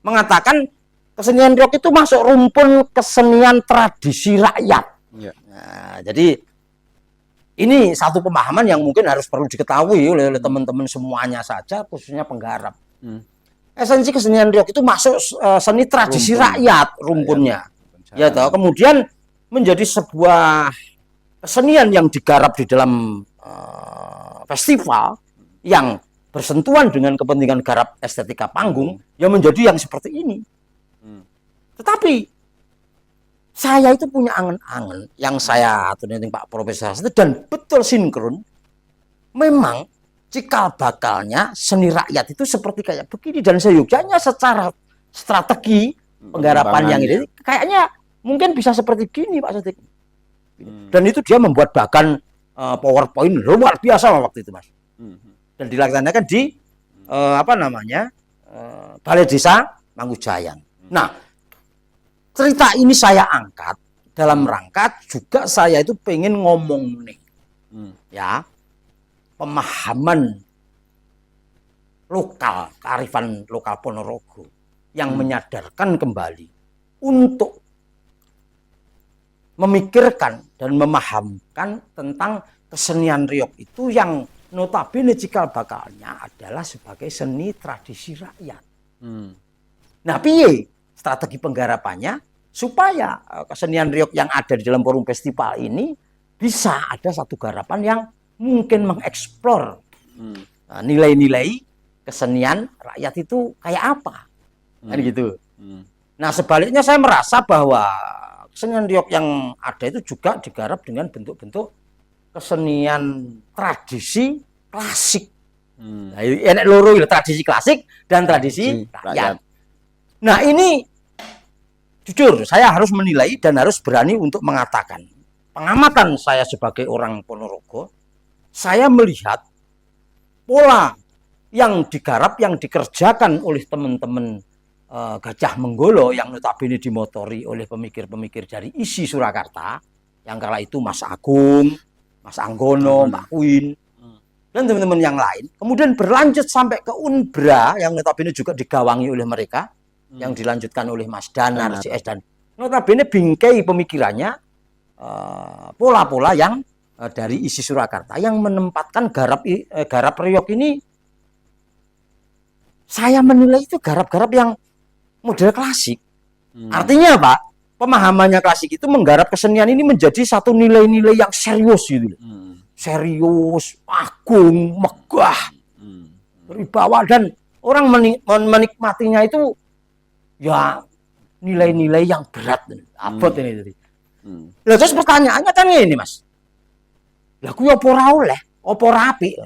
mengatakan kesenian Riok itu masuk rumpun kesenian tradisi rakyat. Nah, jadi ini satu pemahaman yang mungkin harus perlu diketahui oleh teman-teman semuanya saja, khususnya penggarap. Esensi kesenian Riok itu masuk seni tradisi rakyat rumpunnya. Ya toh, kemudian menjadi sebuah kesenian yang digarap di dalam festival yang bersentuhan dengan kepentingan garap estetika panggung yang menjadi yang seperti ini. Tetapi saya itu punya angan-angan yang saya aturin Pak Profesor Hastanto dan betul sinkron. Memang cikal bakalnya seni rakyat itu seperti kayak begini, dan seyogyanya secara strategi penggarapan yang ini kayaknya mungkin bisa seperti gini, Pak Sodik. Dan itu dia membuat bahkan PowerPoint luar biasa waktu itu, Mas. Dan dilaksanakan di Balai Desa Mangkujayan. Nah, cerita ini saya angkat dalam rangka juga saya itu pengen ngomong nih, ya, pemahaman lokal, kearifan lokal Ponorogo yang menyadarkan kembali untuk memikirkan dan memahamkan tentang kesenian Riok itu yang notabene cikal bakalnya adalah sebagai seni tradisi rakyat. Nah, piye strategi penggarapannya supaya kesenian riok yang ada di dalam forum festival ini bisa ada satu garapan yang mungkin mengeksplor nilai-nilai kesenian rakyat itu kayak apa, kan gitu. Nah, sebaliknya saya merasa bahwa kesenian riok yang ada itu juga digarap dengan bentuk-bentuk kesenian tradisi klasik. Nah, enek loro tradisi klasik dan tradisi rakyat. Nah, ini jujur saya harus menilai dan harus berani untuk mengatakan pengamatan saya sebagai orang Ponorogo, saya melihat pola yang digarap, yang dikerjakan oleh teman-teman Gajah Menggolo yang notabene dimotori oleh pemikir-pemikir dari isi Surakarta, yang kala itu Mas Agung, Mas Anggono, Mbak Kuin, dan teman-teman yang lain. Kemudian berlanjut sampai ke Unbra yang notabene juga digawangi oleh mereka, yang dilanjutkan oleh Mas Danar, CS, dan notabene bingkai pemikirannya pola-pola yang dari isi Surakarta yang menempatkan garap riok ini, saya menilai itu garap-garap yang model klasik. Artinya Pak, pemahamannya klasik itu menggarap kesenian ini menjadi satu nilai-nilai yang serius gitu. Serius, agung, megah, berwibawa, dan orang menikmatinya itu ya nilai-nilai yang berat, abot ini tadi. Lah terus pertanyaannya kan ini Mas. Lah kuwi apa ora oleh, apa ora apik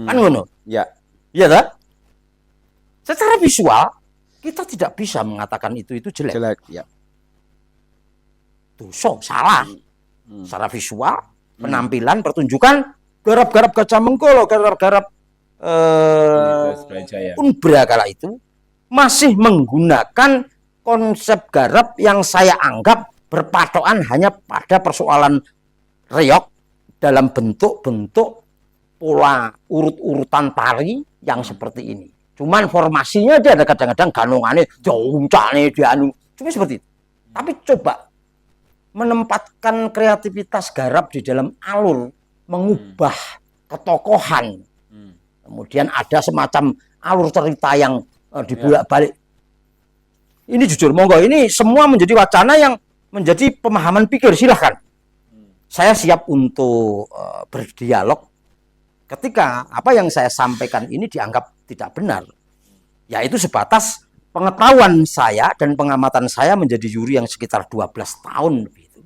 kan ngono. Ya. Iya ta? Secara visual kita tidak bisa mengatakan itu jelek. Jelek, ya. Dosa, salah. Secara visual, penampilan, pertunjukan, garap-garap Gajah Menggolo, garap-garap Unbra kala itu masih menggunakan konsep garap yang saya anggap berpatokan hanya pada persoalan reog dalam bentuk-bentuk pola urut-urutan tari yang seperti ini. Cuman formasinya dia ada kadang-kadang ganongannya jauncane dianu, cuma seperti itu. Tapi coba menempatkan kreativitas garap di dalam alur, mengubah ketokohan. Kemudian ada semacam alur cerita yang dibolak-balik. Ini jujur, monggo, ini semua menjadi wacana yang menjadi pemahaman pikir, silahkan. Saya siap untuk berdialog ketika apa yang saya sampaikan ini dianggap tidak benar. Yaitu sebatas pengetahuan saya dan pengamatan saya menjadi juri yang sekitar 12 tahun lebih itu.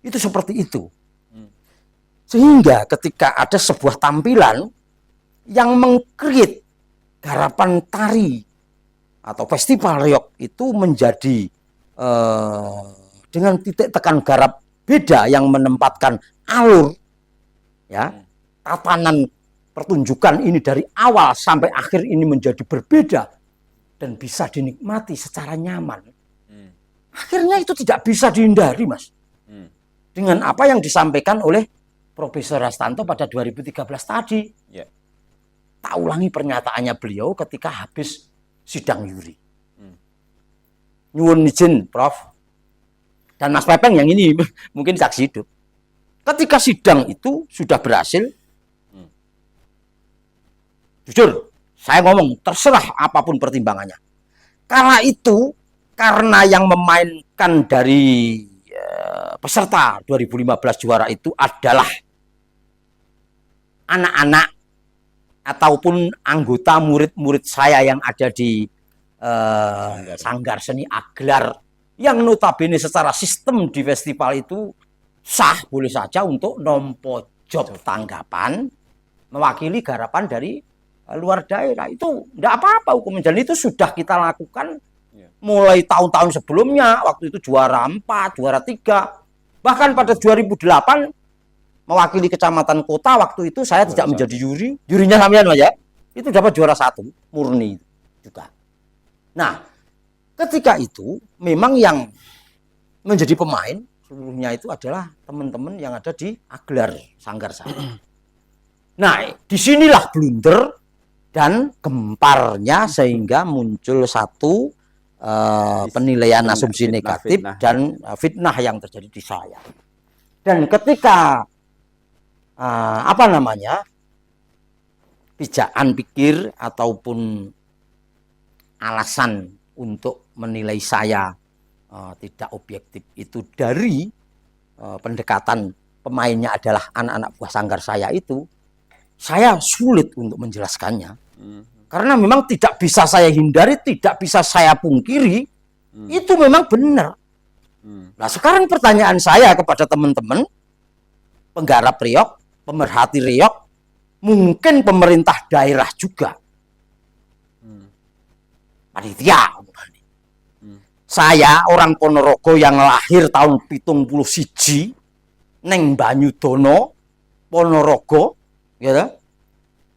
Itu seperti itu. Sehingga ketika ada sebuah tampilan yang mengkreat garapan tari atau festival reog itu menjadi dengan titik tekan garap beda yang menempatkan alur, ya, tatanan pertunjukan ini dari awal sampai akhir ini menjadi berbeda dan bisa dinikmati secara nyaman. Akhirnya itu tidak bisa dihindari, Mas. Dengan apa yang disampaikan oleh Profesor Hastanto pada 2013 tadi. Ya. Tak ulangi pernyataannya beliau ketika habis sidang juri. Nyuwun izin, Prof. Dan Mas Pepeng yang ini mungkin saksi hidup. Ketika sidang itu sudah berhasil, jujur, saya ngomong terserah apapun pertimbangannya. Kala itu karena yang memainkan dari peserta 2015 juara itu adalah anak-anak ataupun anggota murid-murid saya yang ada di Sanggar Seni Aglar, yang notabene secara sistem di festival itu sah boleh saja untuk nompo job tanggapan mewakili garapan dari luar daerah. Itu tidak apa-apa hukum, dan itu sudah kita lakukan mulai tahun-tahun sebelumnya. Waktu itu juara 4, juara 3, bahkan pada 2008 mewakili kecamatan kota. Waktu itu saya tidak menjadi juri, jurinya sampean aja, itu dapat juara 1 murni juga. Nah, ketika itu memang yang menjadi pemain seluruhnya itu adalah teman-teman yang ada di Aglar Sanggar saya. Nah, disinilah blunder dan gemparnya sehingga muncul satu penilaian asumsi negatif dan fitnah yang terjadi di saya. Dan ketika pijakan pikir ataupun alasan untuk menilai saya tidak objektif itu dari pendekatan pemainnya adalah anak-anak buah sanggar saya itu, saya sulit untuk menjelaskannya. Karena memang tidak bisa saya hindari, tidak bisa saya pungkiri, itu memang benar. Nah sekarang pertanyaan saya kepada teman-teman, penggarap reog, pemerhati reog, mungkin pemerintah daerah juga, panitia. Saya orang Ponorogo yang lahir tahun 71 neng Banyudono, Ponorogo, ya.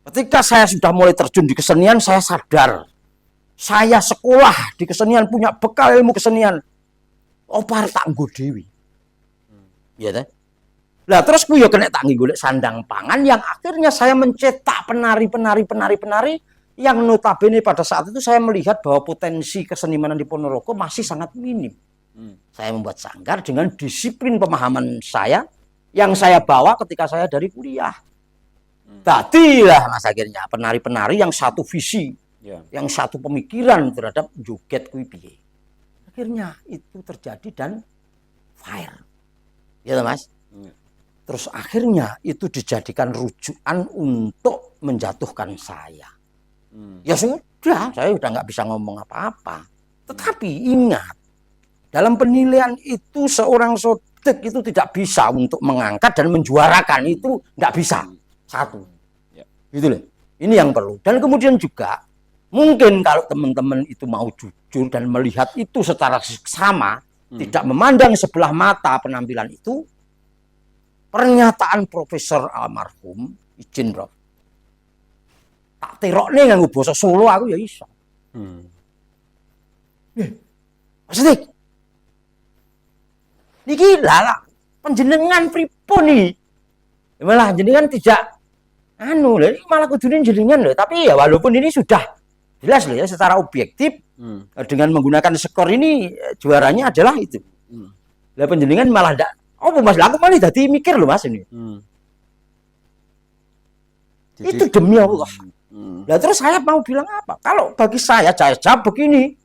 Ketika saya sudah mulai terjun di kesenian, saya sadar saya sekolah di kesenian, punya bekal ilmu kesenian. Opar tak nggo dewi. Ya ta? Lah terus ku yo kena tak golek sandang pangan yang akhirnya saya mencetak penari-penari yang notabene pada saat itu saya melihat bahwa potensi kesenimanan di Ponorogo masih sangat minim. Saya membuat sanggar dengan disiplin pemahaman saya yang saya bawa ketika saya dari kuliah. Tadilah mas akhirnya penari-penari yang satu visi, yang satu pemikiran terhadap joget kuwi piye. Akhirnya itu terjadi dan fire. Ya mas. Terus akhirnya itu dijadikan rujukan untuk menjatuhkan saya. Ya sudah, saya udah nggak bisa ngomong apa-apa. Tetapi ingat, dalam penilaian itu seorang sodek itu tidak bisa untuk mengangkat dan menjuarakan, itu nggak bisa. Satu. Gitu loh. Ini yang perlu. Dan kemudian juga mungkin kalau teman-teman itu mau jujur dan melihat itu secara sama, tidak memandang sebelah mata penampilan itu, pernyataan Profesor almarhum, izin bro, tak terokne nganggo basa Solo aku ya iso. Maksudnya, niki lala panjenengan pripun iki? Malah jenengan tidak malah kudune jenengan loh. Tapi ya walaupun ini sudah jelas loh ya secara objektif dengan menggunakan skor ini juaranya adalah itu. Lah panjenengan malah ndak mas aku malah dadi mikir loh mas ini. Jadi, itu demi Allah. Nah terus saya mau bilang apa? Kalau bagi saya jawab begini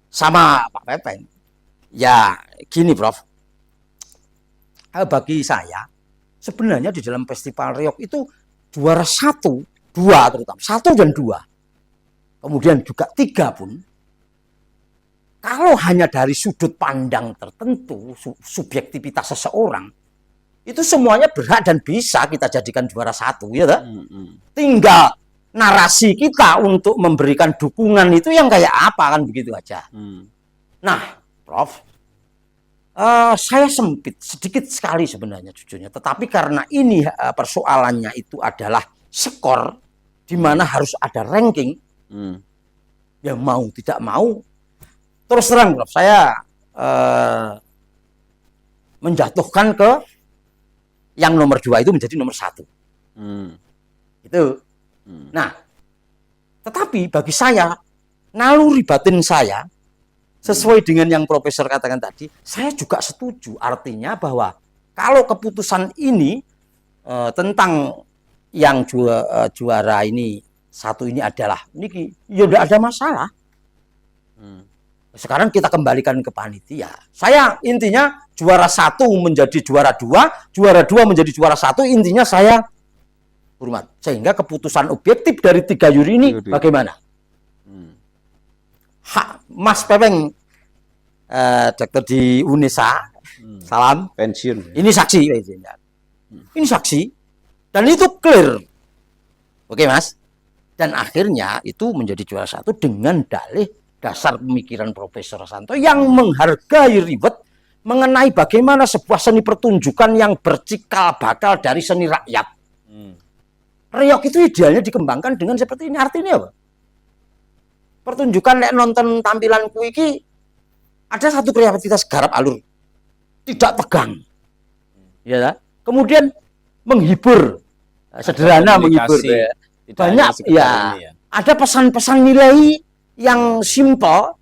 sama Pak Pepen. Ya gini Prof. Bagi saya sebenarnya di dalam festival reog itu juara 1, 2 terutama 1 dan 2. Kemudian juga 3 pun. Kalau hanya dari sudut pandang tertentu, subjektivitas seseorang, itu semuanya berhak dan bisa kita jadikan juara 1, ya tak? Tinggal narasi kita untuk memberikan dukungan itu yang kayak apa, kan begitu aja. Nah, Prof, saya sempit sedikit sekali sebenarnya jujurnya, tetapi karena ini persoalannya itu adalah skor, di mana harus ada ranking, ya mau tidak mau, terus terang, Prof, saya menjatuhkan ke yang nomor 2 itu menjadi nomor 1. Itu. Nah, tetapi bagi saya, naluri batin saya, sesuai dengan yang Profesor katakan tadi, saya juga setuju. Artinya bahwa kalau keputusan ini tentang yang juara ini, 1 ini adalah, ini ya tidak ada masalah. Sekarang kita kembalikan ke panitia. Saya intinya juara 1 menjadi juara 2, juara 2 menjadi juara 1, intinya saya hormat. Sehingga keputusan objektif dari 3 juri ini bagaimana? Mas Pepeng, dokter di UNESA, salam. Pensiun. Ini saksi. Ini saksi. Dan itu clear. Oke mas. Dan akhirnya itu menjadi juara 1 dengan dalih dasar pemikiran Profesor Santo yang menghargai ribet mengenai bagaimana sebuah seni pertunjukan yang bercikal bakal dari seni rakyat. Reog itu idealnya dikembangkan dengan seperti ini. Artinya apa? Pertunjukan nek nonton tampilanku iki ada satu kreativitas garap alur, tidak tegang, ya. Kemudian menghibur, sederhana menghibur, ya. Banyak ya. Ada pesan-pesan nilai yang simpel,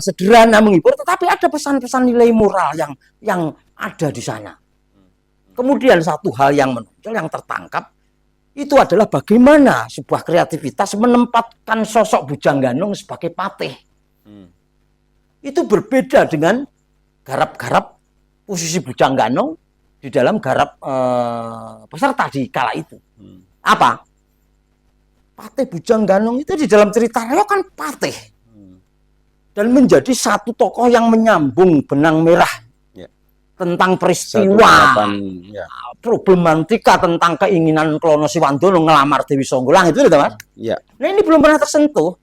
sederhana menghibur, tetapi ada pesan-pesan nilai moral yang ada di sana. Kemudian satu hal yang menonjol, yang tertangkap, itu adalah bagaimana sebuah kreativitas menempatkan sosok Bujang Ganong sebagai patih. Itu berbeda dengan garap-garap posisi Bujang Ganong di dalam garap peserta di kala itu. Apa? Patih Bujang Ganong itu di dalam cerita reog kan patih. Dan menjadi satu tokoh yang menyambung benang merah tentang peristiwa, problematika tentang keinginan Klono Siwandono ngelamar Dewi Songgolang itu, Mas. Ya. Nah, ini belum pernah tersentuh.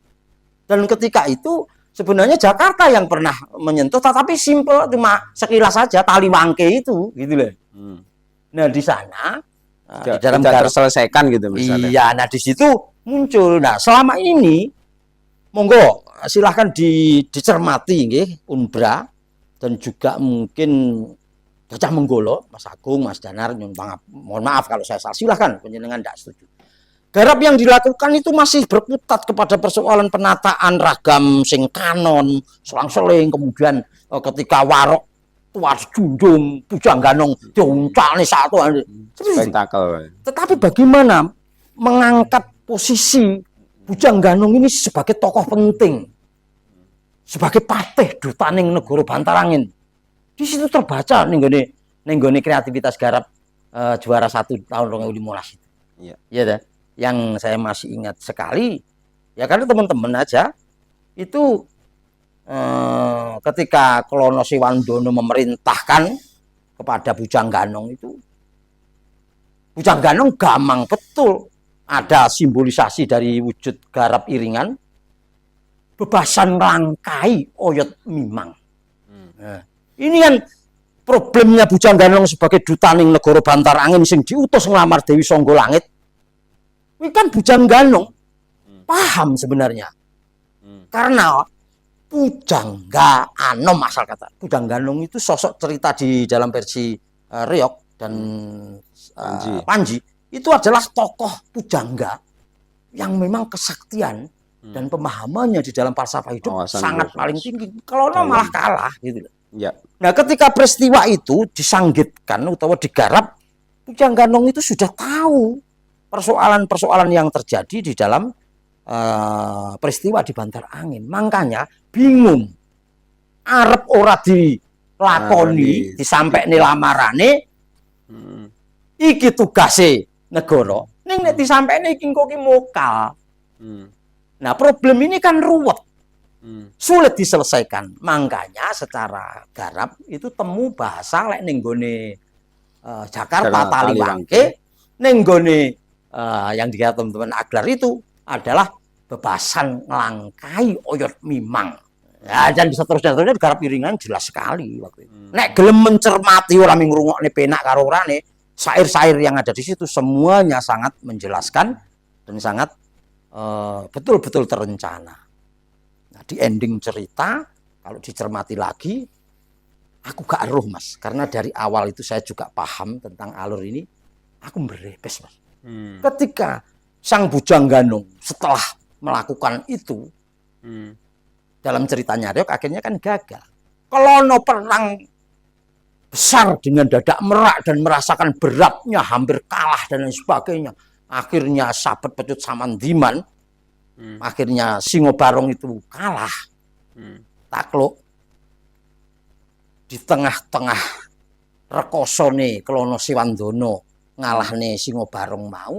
Dan ketika itu sebenarnya Jakarta yang pernah menyentuh, tetapi simpel cuma sekilas saja Tali Wangke itu, gitu loh. Nah, di sana di dalam terselesaikan gitu misalnya. Iya, nah di situ muncul. Nah, selama ini monggo silahkan dicermati nggih Unbra dan juga mungkin Gajah Menggolo, Mas Agung, Mas Danar, mohon maaf kalau saya salah, silahkan penjenengan tidak setuju. Garap yang dilakukan itu masih berkutat kepada persoalan penataan ragam sing kanon, selang-seling, kemudian ketika Warok Tuas Junjung, Bujang Ganong diuncalne satu. Spektakel. Tetapi bagaimana mengangkat posisi Bujang Ganong ini sebagai tokoh penting, sebagai patih dutaning negara Bantarangin. Di situ terbaca nenggone kreativitas garap juara 1 tahun 2015 itu. Iya. Iya, yang saya masih ingat sekali ya karena teman-teman aja itu ketika Klono Siwandono memerintahkan kepada Bujang Ganong itu, Bujang Ganong gamang betul ada simbolisasi dari wujud garap iringan bebasan rangkai oyot mimang. Nah, ini kan problemnya Bujang Ganong sebagai dutaning negara Bantarangin sing diutus ngelamar Dewi Songgolangit. Ini kan Bujang Ganong paham sebenarnya. Karena Pujangga Anom asal kata. Bujang Ganong itu sosok cerita di dalam versi reog dan Panji itu adalah tokoh pujangga yang memang kesaktian dan pemahamannya di dalam falsafah hidup sangat paling tinggi. Kalau malah kalah gitu. Ya. Nah, ketika peristiwa itu disanggitkan atau digarap, Bujang Ganong itu sudah tahu persoalan-persoalan yang terjadi di dalam peristiwa di Bantarangin. Makanya bingung. Arep ora dilakoni, disampaikne lamarane. Iki tugase negara. Ning nek disampaikne iki engko ki mokal. Nah, problem ini kan ruwet. Sulit diselesaikan. Makanya secara garap itu temu bahasa lek ning gone Jakarta Tali Wangke, ning gone yang dikata teman-teman Aglar itu adalah bebasan ngelangkai oyot mimang. Ya, dan bisa terus-terusnya garap iringan jelas sekali waktu itu. Nek gelem mencermati ora ming ngrungokne penak karo orane, syair-syair yang ada di situ semuanya sangat menjelaskan dan sangat betul-betul terencana. Nah, di ending cerita kalau dicermati lagi aku gak eruh, Mas, karena dari awal itu saya juga paham tentang alur ini, aku merepes, Mas. Ketika sang Bujang Ganong setelah melakukan itu dalam ceritanya reog akhirnya kan gagal. Klono perang besar dengan dadak merak dan merasakan beratnya, hampir kalah dan lain sebagainya. Akhirnya Sabet Pecut Samandiman, akhirnya Singobarong itu kalah, takluk. Di tengah-tengah rekosone Klono Siwandono ngalahne Singobarong mau,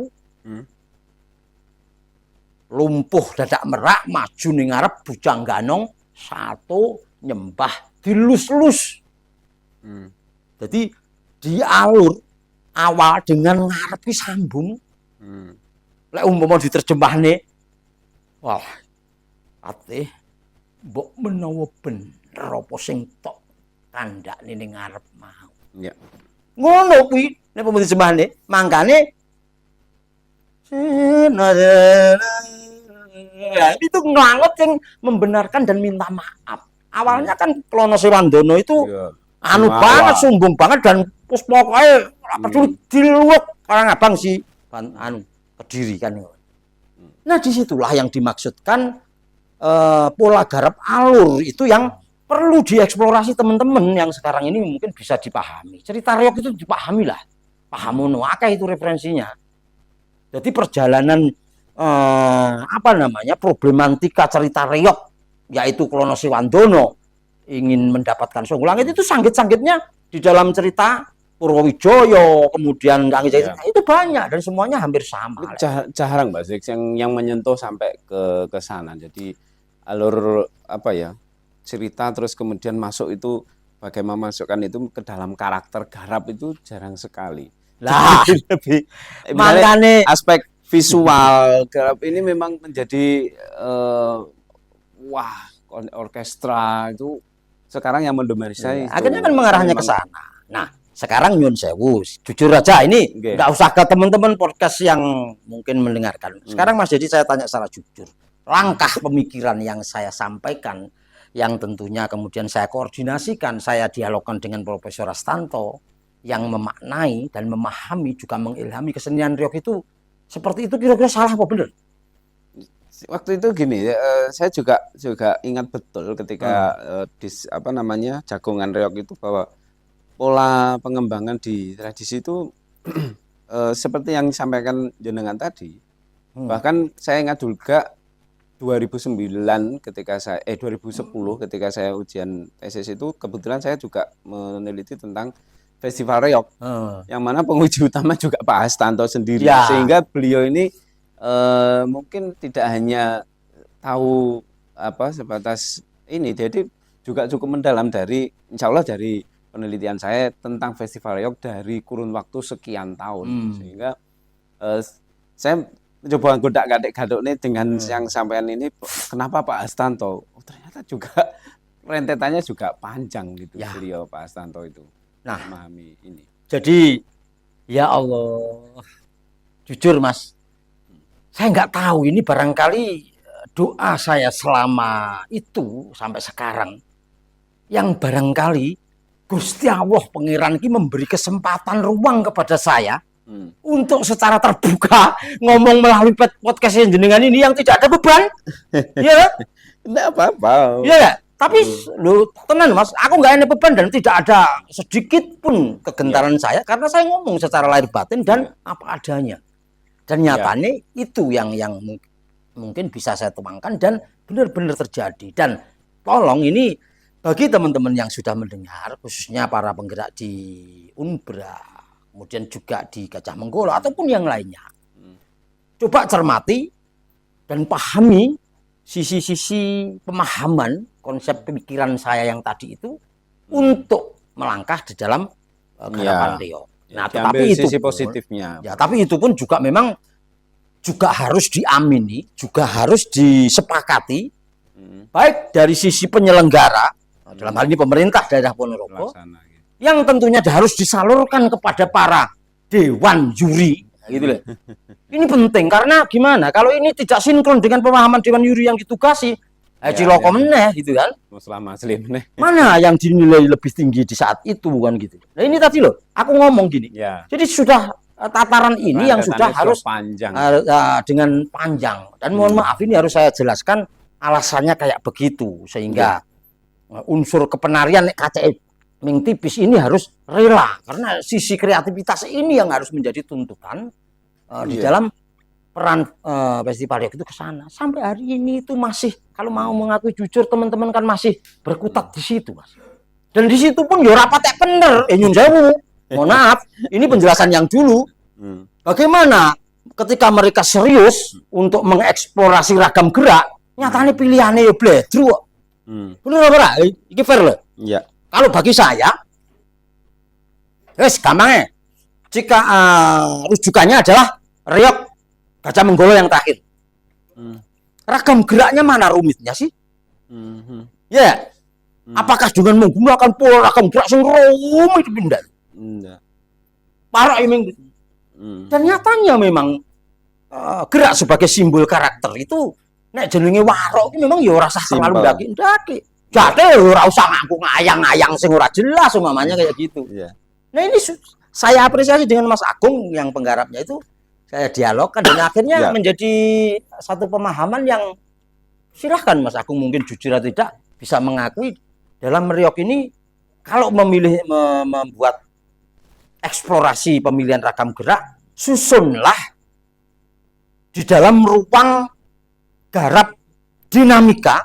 lumpuh dadak merak, maju ning ngarep Bujang Ganong satu nyembah dilus-lus. Jadi di alur awal dengan ngarepi sambung. Lek umpama diterjemahne, wah, ate mbok menawa bener apa sing tok kandhakne ning ngarep mau. Ya. Ngono kuwi nek umpama diterjemahne, mangkane itu ngelangot yang membenarkan dan minta maaf. Awalnya kan Klono Siwandono itu anu banget, sombong banget dan terus pokoknya peduli diluwek orang abang si anu Kediri kan. Nah, disitulah yang dimaksudkan pola garap alur itu yang perlu dieksplorasi teman-teman yang sekarang ini mungkin bisa dipahami. Cerita reog itu dipahami lah. Pahamono akeh itu referensinya. Jadi perjalanan apa namanya problematika cerita reog yaitu Klono Siwandono ingin mendapatkan Songgolangit itu sanggit-sanggitnya di dalam cerita Purwowijoyo, kemudian Kang Ijai, itu banyak dan semuanya hampir sama. Jarang Mbak Six yang menyentuh sampai ke sana. Jadi alur apa ya cerita terus kemudian masuk itu bagaimana masukkan itu ke dalam karakter garap itu jarang sekali. Lah, lebih makanya aspek visual garap ini memang menjadi wah orkestra itu sekarang yang mendominasi. Akhirnya kan mengarahnya ke sana. Nah, sekarang nyun sewu, jujur aja ini nggak usah ke teman-teman podcast yang mungkin mendengarkan. Sekarang Mas Dedi saya tanya secara jujur, langkah pemikiran yang saya sampaikan, yang tentunya kemudian saya koordinasikan, saya dialogkan dengan Profesor Astanto, yang memaknai dan memahami juga mengilhami kesenian reog itu seperti itu kira-kira salah apa benar? Waktu itu gini, saya juga ingat betul ketika apa namanya jagongan reog itu bahwa pola pengembangan di tradisi itu seperti yang disampaikan jenengan tadi. Bahkan saya ingat juga 2009 ketika saya 2010 ketika saya ujian tesis itu kebetulan saya juga meneliti tentang Festival Reog. Yang mana penguji utama juga Pak Astanto sendiri. Sehingga beliau ini mungkin tidak hanya tahu apa sebatas ini, jadi juga cukup mendalam dari insya Allah dari penelitian saya tentang Festival Reog dari kurun waktu sekian tahun, sehingga saya mencoba godak-gadek ini dengan yang sampean ini, kenapa Pak Astanto? Oh, ternyata juga rentetannya juga panjang gitu beliau Pak Astanto itu. Nah, memahami ini. Jadi ya Allah, jujur Mas, saya nggak tahu ini barangkali doa saya selama itu sampai sekarang yang barangkali Gusti Allah Pangeran ini memberi kesempatan ruang kepada saya untuk secara terbuka ngomong melalui podcast yang jenengan ini yang tidak ada beban. Ya, enggak apa-apa. Ya, tapi lu tenang Mas, aku nggak ada beban dan tidak ada sedikit pun kegentaran saya karena saya ngomong secara lahir batin dan apa adanya. Dan nyatanya itu yang mungkin bisa saya tuangkan dan benar-benar terjadi. Dan tolong ini bagi teman-teman yang sudah mendengar, khususnya para penggerak di Unbra, kemudian juga di Gajah Menggolo ataupun yang lainnya, coba cermati dan pahami sisi-sisi pemahaman konsep pemikiran saya yang tadi itu untuk melangkah di dalam gerakan reog. Nah, tetapi itu sisi positifnya. Ya, tapi itu pun juga memang juga harus diamini, juga harus disepakati, baik dari sisi penyelenggara, dalam hal ini pemerintah daerah Ponorogo, yang tentunya harus disalurkan kepada para dewan juri, gitu loh. Ini penting karena gimana? Kalau ini tidak sinkron dengan pemahaman dewan juri yang ditugasi, ciloko meneh gitu kan? Mana yang dinilai lebih tinggi di saat itu kan gitu. Nah ini tadi loh, aku ngomong gini. Jadi sudah tataran ini yang sudah harus panjang. Dengan panjang. Dan mohon maaf ini harus saya jelaskan alasannya kayak begitu sehingga unsur kepenarian KCE Ming tipis ini harus rela karena sisi kreativitas ini yang harus menjadi tuntutan di dalam peran festival reog itu ke sana. Sampai hari ini itu masih kalau mau mengakui jujur teman-teman kan masih berkutat di situ, Mas. Dan di situ pun ya rapat bener, nyun sewu. Mohon maaf, ini penjelasan yang dulu. Bagaimana ketika mereka serius untuk mengeksplorasi ragam gerak, nyatanya pilihannya ya bledru. Bener apa? Ini fair loh. Iya. Kalau bagi saya, gampangnya, jika rujukannya adalah reog Gajah Menggolo yang terakhir. Ragam geraknya mana rumitnya sih? Ya. Apakah dengan menggunakan pola ragam gerak yang rumit pindah? Enggak. Parah ini. Dan nyatanya memang gerak sebagai simbol karakter itu nek jenenge warok itu memang ya ora usah terlalu ndaki-ndaki. Jadi ora usah ngaku ngayang-ngayang sing ora jelas umpamanya kayak gitu. Nah ini saya apresiasi dengan Mas Agung yang penggarapnya itu saya dialogkan dan akhirnya menjadi satu pemahaman yang silahkan Mas Agung mungkin jujur atau tidak bisa mengakui dalam reog ini kalau memilih membuat eksplorasi pemilihan ragam gerak, susunlah di dalam ruang garap dinamika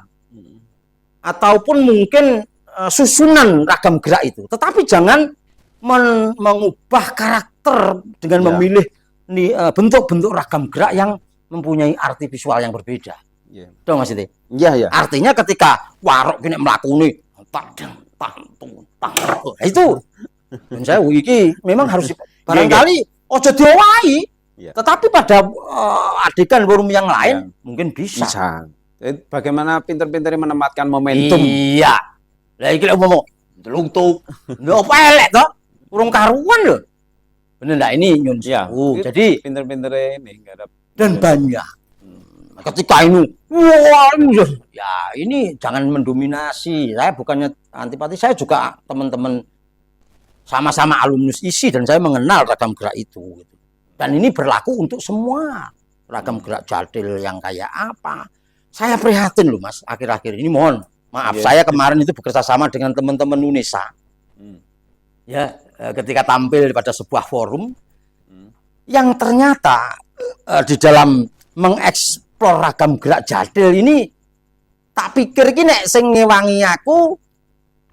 ataupun mungkin susunan ragam gerak itu. Tetapi jangan mengubah karakter dengan memilih bentuk-bentuk ragam gerak yang mempunyai arti visual yang berbeda. Dong Mas Iti? Iya. Artinya ketika warok kene mlakune itu dan saya iki memang harus barangkali ojo diowahi. Tetapi pada adegan forum yang lain mungkin bisa. Bagaimana pinter-pinternya menempatkan momentum. Iya. Lah iki lek ngomong telungtuk. Lho apa elek to? Urung karuan lho. Bener enggak ini nyun sewu. Jadi pinter-pinternya ini garap. Dan banyak. Ketika ini, wah, ya ini jangan mendominasi. Saya bukannya antipati, saya juga teman-teman sama-sama alumnus ISI dan saya mengenal ragam gerak itu. Dan ini berlaku untuk semua ragam gerak jadil yang kayak apa. Saya prihatin loh Mas, akhir-akhir ini mohon maaf. Saya kemarin itu bekerja sama dengan teman-teman UNESA. Ya, ketika tampil pada sebuah forum yang ternyata di dalam mengeksplor ragam gerak jadil ini, tak pikir ini sing ngewangi aku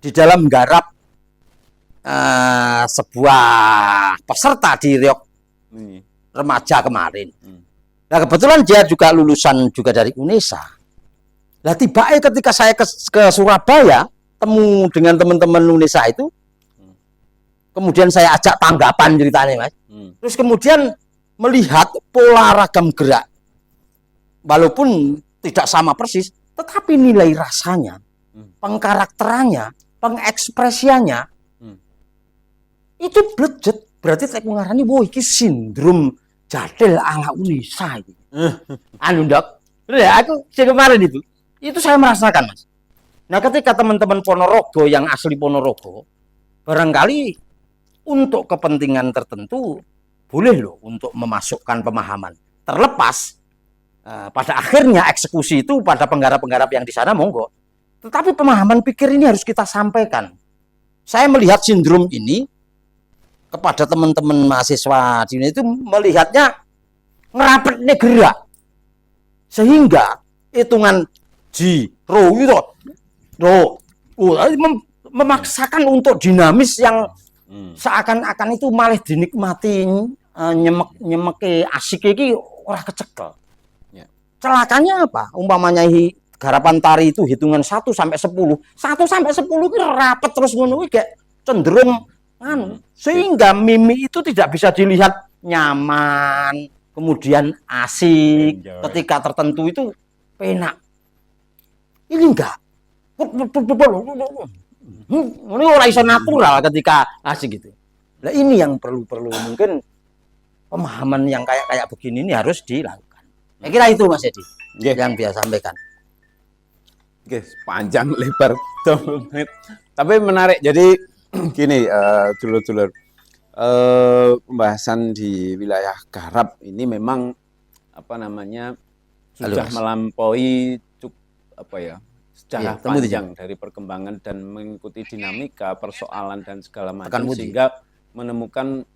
di dalam garap sebuah peserta di Riok remaja kemarin. Nah kebetulan dia juga lulusan juga dari UNESA. Nah tiba-tiba ketika saya ke Surabaya temu dengan teman-teman UNESA itu, kemudian saya ajak tanggapan ceritanya Mas. Terus kemudian melihat pola ragam gerak, walaupun tidak sama persis, tetapi nilai rasanya, pengkarakterannya, pengekspresiannya, itu blejet. Berarti saya ngarani, wah ini sindrom jadil ala UNESA. Anu Dok, aku kemarin itu saya merasakan Mas. Nah ketika teman-teman Ponorogo yang asli Ponorogo, barangkali untuk kepentingan tertentu, boleh loh untuk memasukkan pemahaman. Terlepas pada akhirnya eksekusi itu pada penggarap-penggarap yang di sana monggo. Tetapi pemahaman pikir ini harus kita sampaikan. Saya melihat sindrom ini kepada teman-teman mahasiswa di sini itu melihatnya ngerapetnya gerak. Sehingga hitungan Jiro itu memaksakan untuk dinamis yang seakan-akan itu malah dinikmati nyemek asik iki ora kecekel. Celakanya apa? Umpamanya garapan tari itu hitungan 1 sampai 10. 1 sampai 10 ki rapet terus ngono kuwi kayak cenderung sehingga mimi itu tidak bisa dilihat nyaman, kemudian asik, ketika tertentu itu penak. Ini enggak. Ini ora iso natural ketika asik gitu. Nah ini yang perlu mungkin pemahaman yang kayak begini ini harus dilakukan. Saya kira itu Mas Edi yang biasa sampaikan. Oke, panjang lebar 2 menit. Tapi menarik. Jadi gini, dulur-dulur, pembahasan di wilayah garap ini memang apa namanya sudah melampaui sejarah panjang dari perkembangan dan mengikuti dinamika persoalan dan segala macam sehingga menemukan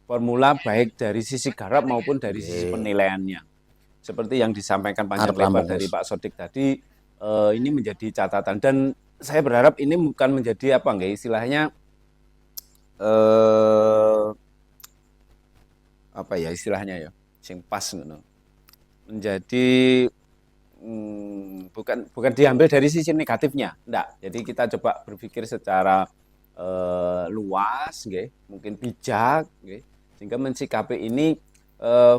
formula baik dari sisi garap maupun dari sisi penilaiannya. Seperti yang disampaikan panjang lebar dari Pak Sodik tadi, ini menjadi catatan dan saya berharap ini bukan menjadi apa enggak istilahnya apa ya istilahnya ya sing pas ngono. Menjadi bukan diambil dari sisi negatifnya, enggak. Jadi kita coba berpikir secara luas nggih, mungkin bijak nggih, sehingga mensikapi ini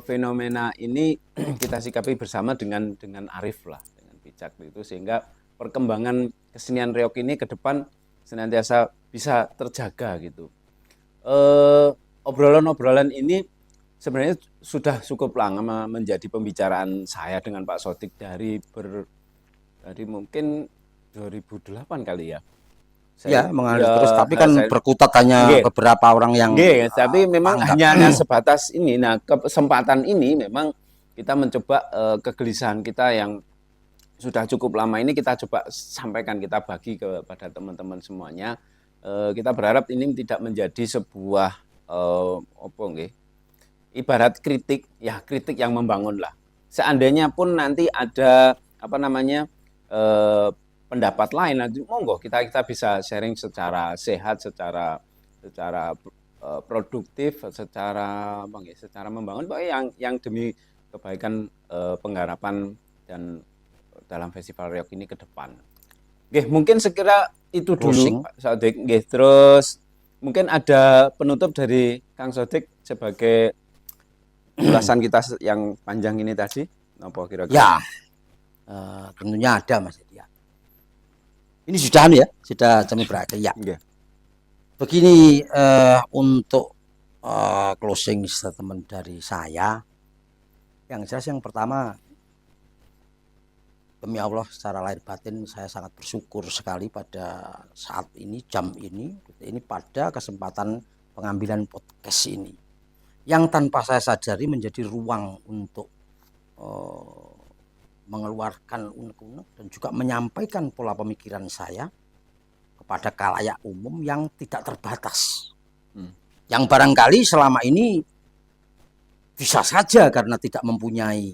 fenomena ini kita sikapi bersama dengan arif lah, dengan bijak itu sehingga perkembangan kesenian reog ini ke depan senantiasa bisa terjaga gitu. Obrolan-obrolan ini sebenarnya sudah cukup lama menjadi pembicaraan saya dengan Pak Sodik dari mungkin 2008 kali ya. Saya mengalir terus, tapi kan berkutat hanya beberapa orang yang. Tapi memang hanya sebatas ini. Nah, kesempatan ini memang kita mencoba kegelisahan kita yang sudah cukup lama ini kita coba sampaikan, kita bagi kepada teman-teman semuanya. Kita berharap ini tidak menjadi sebuah ibarat kritik yang membangun lah. seandainya pun nanti ada apa namanya pendapat lain, nanti monggo kita bisa sharing secara sehat, secara produktif, secara apa nggih, secara membangun, pokoknya yang demi kebaikan penggarapan dan dalam festival Reog ini ke depan. Nggih, mungkin sekira itu Closing. dulu Pak Sodik. Nggih, terus mungkin ada penutup dari Kang Sodik sebagai ulasan kita yang panjang ini tadi, apa kira-kira? Ya, tentunya ada Mas Edi ya. Ini sudah ya, sudah jam berakhir ya. Nggih. Begini untuk closing statement dari saya, yang jelas yang pertama, demi Allah secara lahir batin saya sangat bersyukur sekali pada saat ini, jam ini pada kesempatan pengambilan podcast ini, yang tanpa saya sadari menjadi ruang untuk mengeluarkan unek-unek dan juga menyampaikan pola pemikiran saya kepada khalayak umum yang tidak terbatas. Yang barangkali selama ini bisa saja karena tidak mempunyai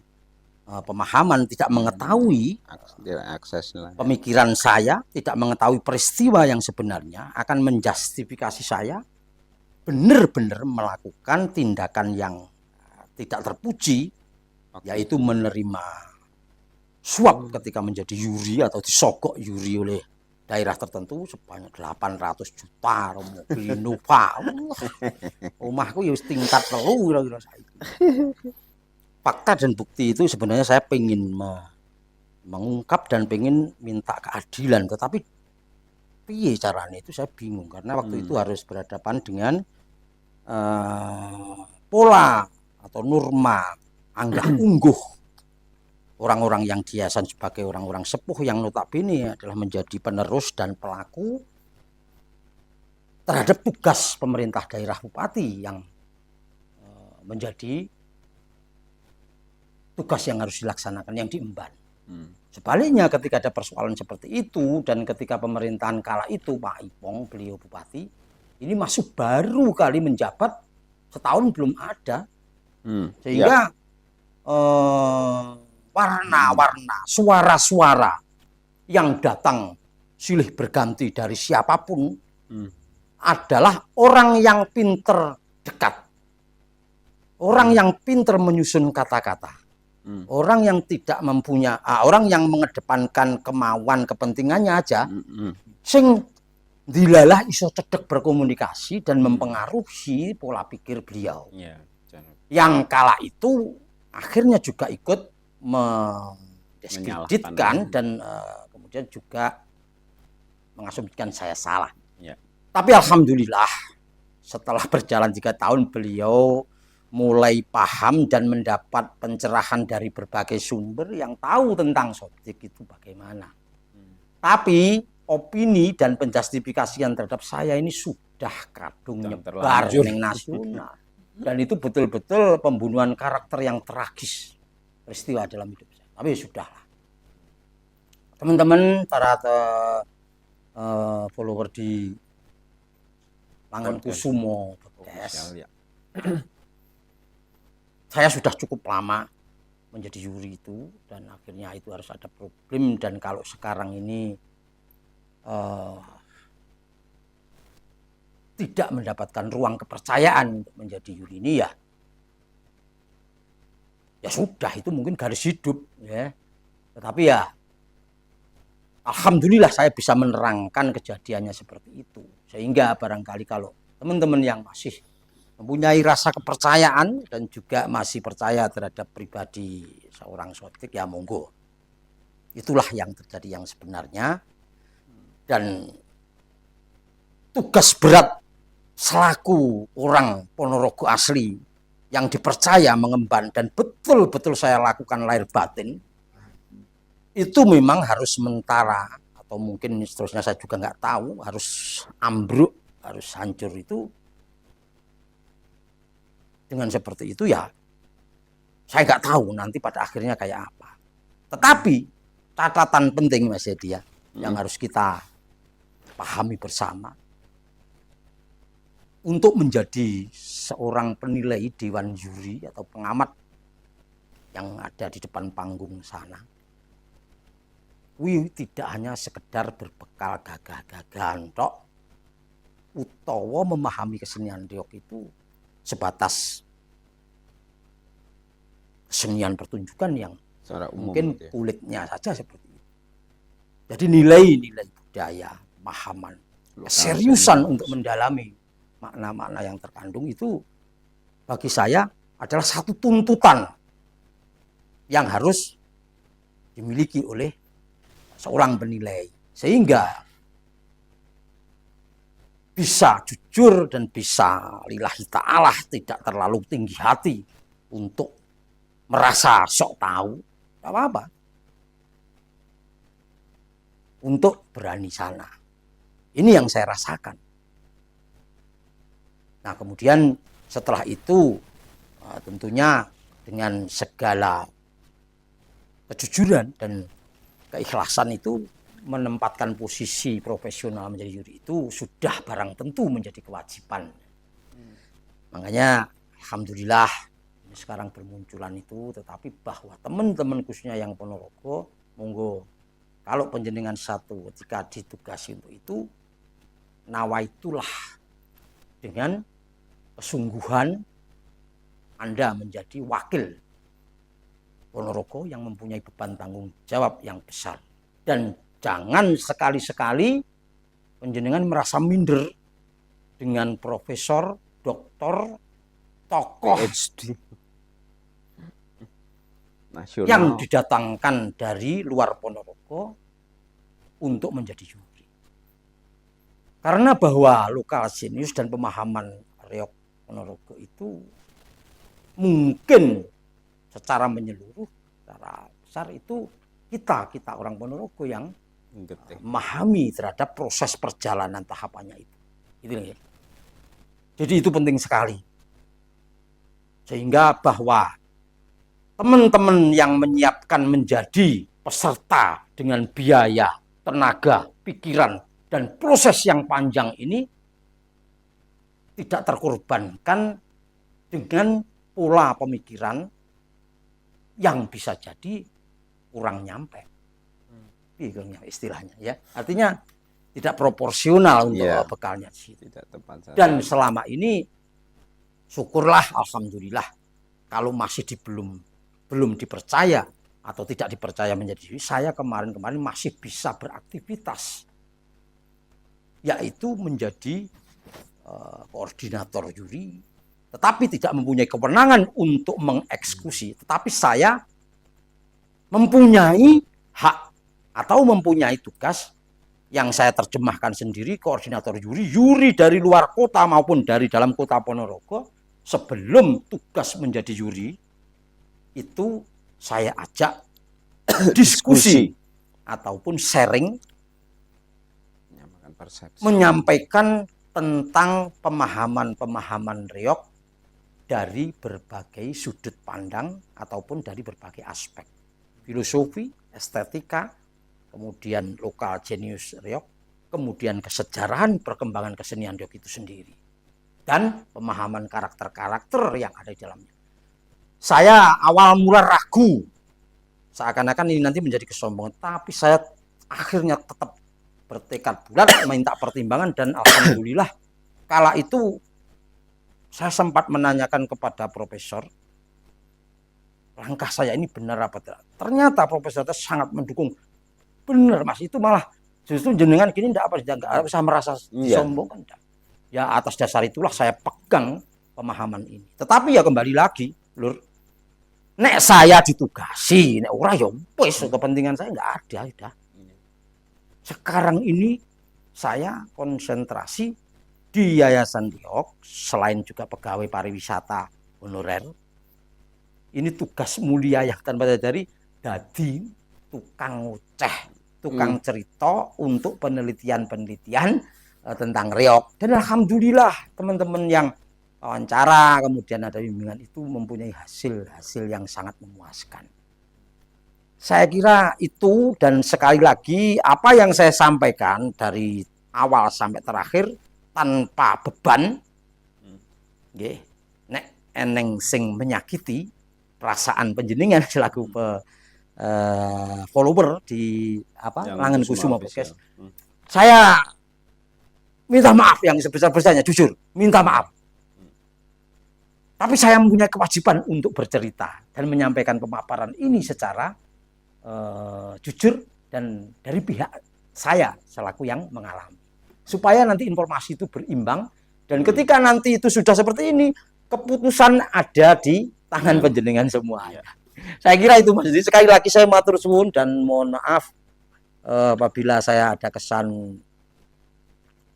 pemahaman, tidak mengetahui akses pemikiran saya, tidak mengetahui peristiwa yang sebenarnya, akan menjustifikasi saya benar-benar melakukan tindakan yang tidak terpuji, yaitu menerima suap ketika menjadi juri atau disogok juri oleh daerah tertentu sebanyak 800 juta, mobil Innova. Rumahku ya tingkat 3 kira-kira saiki. Fakta dan bukti itu sebenarnya saya pengen mengungkap dan pengen minta keadilan, tetapi piye caranya itu saya bingung karena waktu itu harus berhadapan dengan pola atau norma anggah ungguh orang-orang yang diasan sebagai orang-orang sepuh yang notabene adalah menjadi penerus dan pelaku terhadap tugas pemerintah daerah bupati yang menjadi tugas yang harus dilaksanakan, yang diemban. Sebaliknya ketika ada persoalan seperti itu dan ketika pemerintahan kala itu Pak Ipong, beliau bupati, ini masih baru kali menjabat, setahun belum ada, sehingga warna-warna, suara-suara yang datang silih berganti dari siapapun adalah orang yang pinter dekat, orang yang pinter menyusun kata-kata, orang yang tidak mempunyai, orang yang mengedepankan kemauan kepentingannya aja, sing dilalah iso cedek berkomunikasi dan mempengaruhi pola pikir beliau. Yang kala itu akhirnya juga ikut mendiskreditkan dan kemudian juga mengasumsikan saya salah. Tapi alhamdulillah setelah berjalan 3 tahun beliau mulai paham dan mendapat pencerahan dari berbagai sumber yang tahu tentang Sodik itu bagaimana. Tapi opini dan penjustifikasian terhadap saya ini sudah kadung nyebar ning nasional. Dan itu betul-betul pembunuhan karakter yang tragis peristiwa dalam hidup saya. Tapi sudahlah. Teman-teman para follower di Mangankusumo podcast. Saya sudah cukup lama menjadi juri itu dan akhirnya itu harus ada problem, dan kalau sekarang ini tidak mendapatkan ruang kepercayaan untuk menjadi juri ini, ya sudah, itu mungkin garis hidup ya. Tetapi ya alhamdulillah saya bisa menerangkan kejadiannya seperti itu, sehingga barangkali kalau teman-teman yang masih mempunyai rasa kepercayaan dan juga masih percaya terhadap pribadi seorang Sodik, ya monggo. Itulah yang terjadi yang sebenarnya. Dan tugas berat selaku orang Ponorogo asli yang dipercaya mengemban dan betul-betul saya lakukan lahir batin, itu memang harus sementara atau mungkin seterusnya saya juga nggak tahu, harus ambruk, harus hancur itu. Dengan seperti itu ya saya nggak tahu nanti pada akhirnya kayak apa. Tetapi catatan penting Mas Edi ya, yang harus kita pahami bersama, untuk menjadi seorang penilai dewan juri atau pengamat yang ada di depan panggung sana, kuwi tidak hanya sekedar berbekal gagah-gagahan tok, utawa memahami kesenian reog itu sebatas kesenian pertunjukan yang Secara umum mungkin gitu ya. kulitnya saja seperti itu. Jadi nilai-nilai budaya, pemahaman, Lokal keseriusan senior. untuk mendalami makna-makna yang terkandung itu bagi saya adalah satu tuntutan yang harus dimiliki oleh seorang penilai, sehingga bisa jujur dan bisa lillahi ta'ala, tidak terlalu tinggi hati untuk merasa sok tahu, tidak apa-apa. Untuk berani sana. Ini yang saya rasakan. Nah, kemudian setelah itu tentunya dengan segala kejujuran dan keikhlasan itu, menempatkan posisi profesional menjadi juri itu sudah barang tentu menjadi kewajiban. Makanya alhamdulillah sekarang bermunculan itu, tetapi bahwa teman-teman khususnya yang Ponorogo, monggo kalau panjenengan satu ketika ditugasi untuk itu, nawaitulah dengan kesungguhan Anda menjadi wakil Ponorogo yang mempunyai beban tanggung jawab yang besar. Dan jangan sekali-sekali panjenengan merasa minder dengan profesor, doktor, tokoh PhD nasional yang didatangkan dari luar Ponorogo untuk menjadi juri. Karena bahwa lokal genius dan pemahaman reog Ponorogo itu mungkin secara menyeluruh, secara besar itu kita orang Ponorogo yang memahami terhadap proses perjalanan tahapannya itu. Gitu ya. Jadi itu penting sekali. Sehingga bahwa teman-teman yang menyiapkan menjadi peserta dengan biaya, tenaga, pikiran, dan proses yang panjang ini tidak terkorbankan dengan pola pemikiran yang bisa jadi kurang nyampe. Istilahnya ya. Artinya tidak proporsional untuk bekalnya. Tidak tepat. Dan selama ini syukurlah alhamdulillah kalau masih belum dipercaya atau tidak dipercaya menjadi juri, saya kemarin masih bisa beraktivitas, yaitu menjadi koordinator juri, tetapi tidak mempunyai kewenangan untuk mengeksekusi, tetapi saya mempunyai hak atau mempunyai tugas yang saya terjemahkan sendiri, koordinator juri dari luar kota maupun dari dalam kota Ponorogo. Sebelum tugas menjadi juri itu saya ajak diskusi ataupun sharing, menyampaikan tentang pemahaman reog dari berbagai sudut pandang ataupun dari berbagai aspek, filosofi, estetika, kemudian lokal genius reog, kemudian kesejarahan perkembangan kesenian reog itu sendiri, dan pemahaman karakter-karakter yang ada di dalamnya. Saya awal mula ragu, seakan-akan ini nanti menjadi kesombongan, tapi saya akhirnya tetap bertekad bulat minta pertimbangan, dan alhamdulillah kala itu saya sempat menanyakan kepada profesor, langkah saya ini benar apa tidak. Ternyata profesor itu sangat mendukung. Benar mas, itu malah justru jenengan gini enggak usah merasa disombongkan. Ya atas dasar itulah saya pegang pemahaman ini. Tetapi ya kembali lagi, lur, nek saya ditugasi, nek ora ya wis, kepentingan saya enggak ada udah. Sekarang ini saya konsentrasi di Yayasan Reog, selain juga pegawai pariwisata honorer. Ini tugas mulia yang tanpa dari dadi tukang ngoceh, tukang cerita untuk penelitian-penelitian tentang reog. Dan alhamdulillah teman-teman yang wawancara kemudian ada bimbingan itu mempunyai hasil yang sangat memuaskan. Saya kira itu, dan sekali lagi apa yang saya sampaikan dari awal sampai terakhir tanpa beban, nek eneng sing menyakiti, perasaan panjenengan selaku follower di Yang Langen Kusuma Kusuma Official. Podcast. Saya minta maaf yang sebesar-besarnya, jujur, minta maaf. Tapi saya mempunyai kewajiban untuk bercerita dan menyampaikan pemaparan ini secara jujur dan dari pihak saya selaku yang mengalami. Supaya nanti informasi itu berimbang dan ketika nanti itu sudah seperti ini, keputusan ada di tangan panjenengan semua. Saya kira itu Mas. Jadi sekali lagi saya matur suwun dan mohon maaf apabila saya ada kesan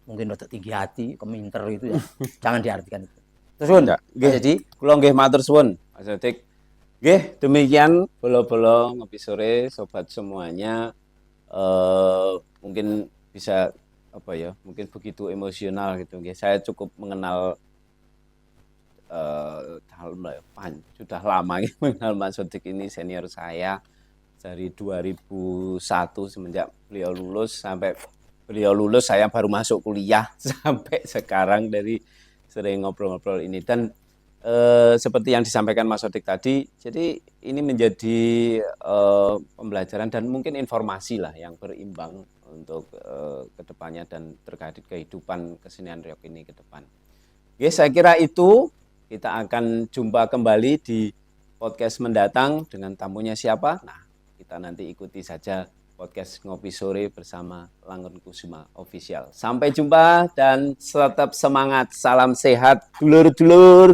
mungkin rada tinggi hati, keminter itu ya. Jangan diartikan itu. Terus suwun. Jadi kula nggih matur suwun Mas Sodik. Nggih, demikian bolo-bolo ngopi sore sobat semuanya. Mungkin bisa mungkin begitu emosional gitu. Saya cukup mengenal sudah lama mengenal Mas Sodik ini, senior saya dari 2001 semenjak beliau lulus sampai beliau lulus saya baru masuk kuliah sampai sekarang, dari sering ngobrol-ngobrol ini. Dan seperti yang disampaikan Mas Sodik tadi, jadi ini menjadi pembelajaran dan mungkin informasi lah yang berimbang untuk kedepannya dan terkait kehidupan kesenian reog ini ke depan. Oke, saya kira itu. Kita akan jumpa kembali di podcast mendatang dengan tamunya siapa. Nah, kita nanti ikuti saja podcast Ngopi Sore bersama Langen Kusuma Official. Sampai jumpa dan tetap semangat. Salam sehat, dulur-dulur.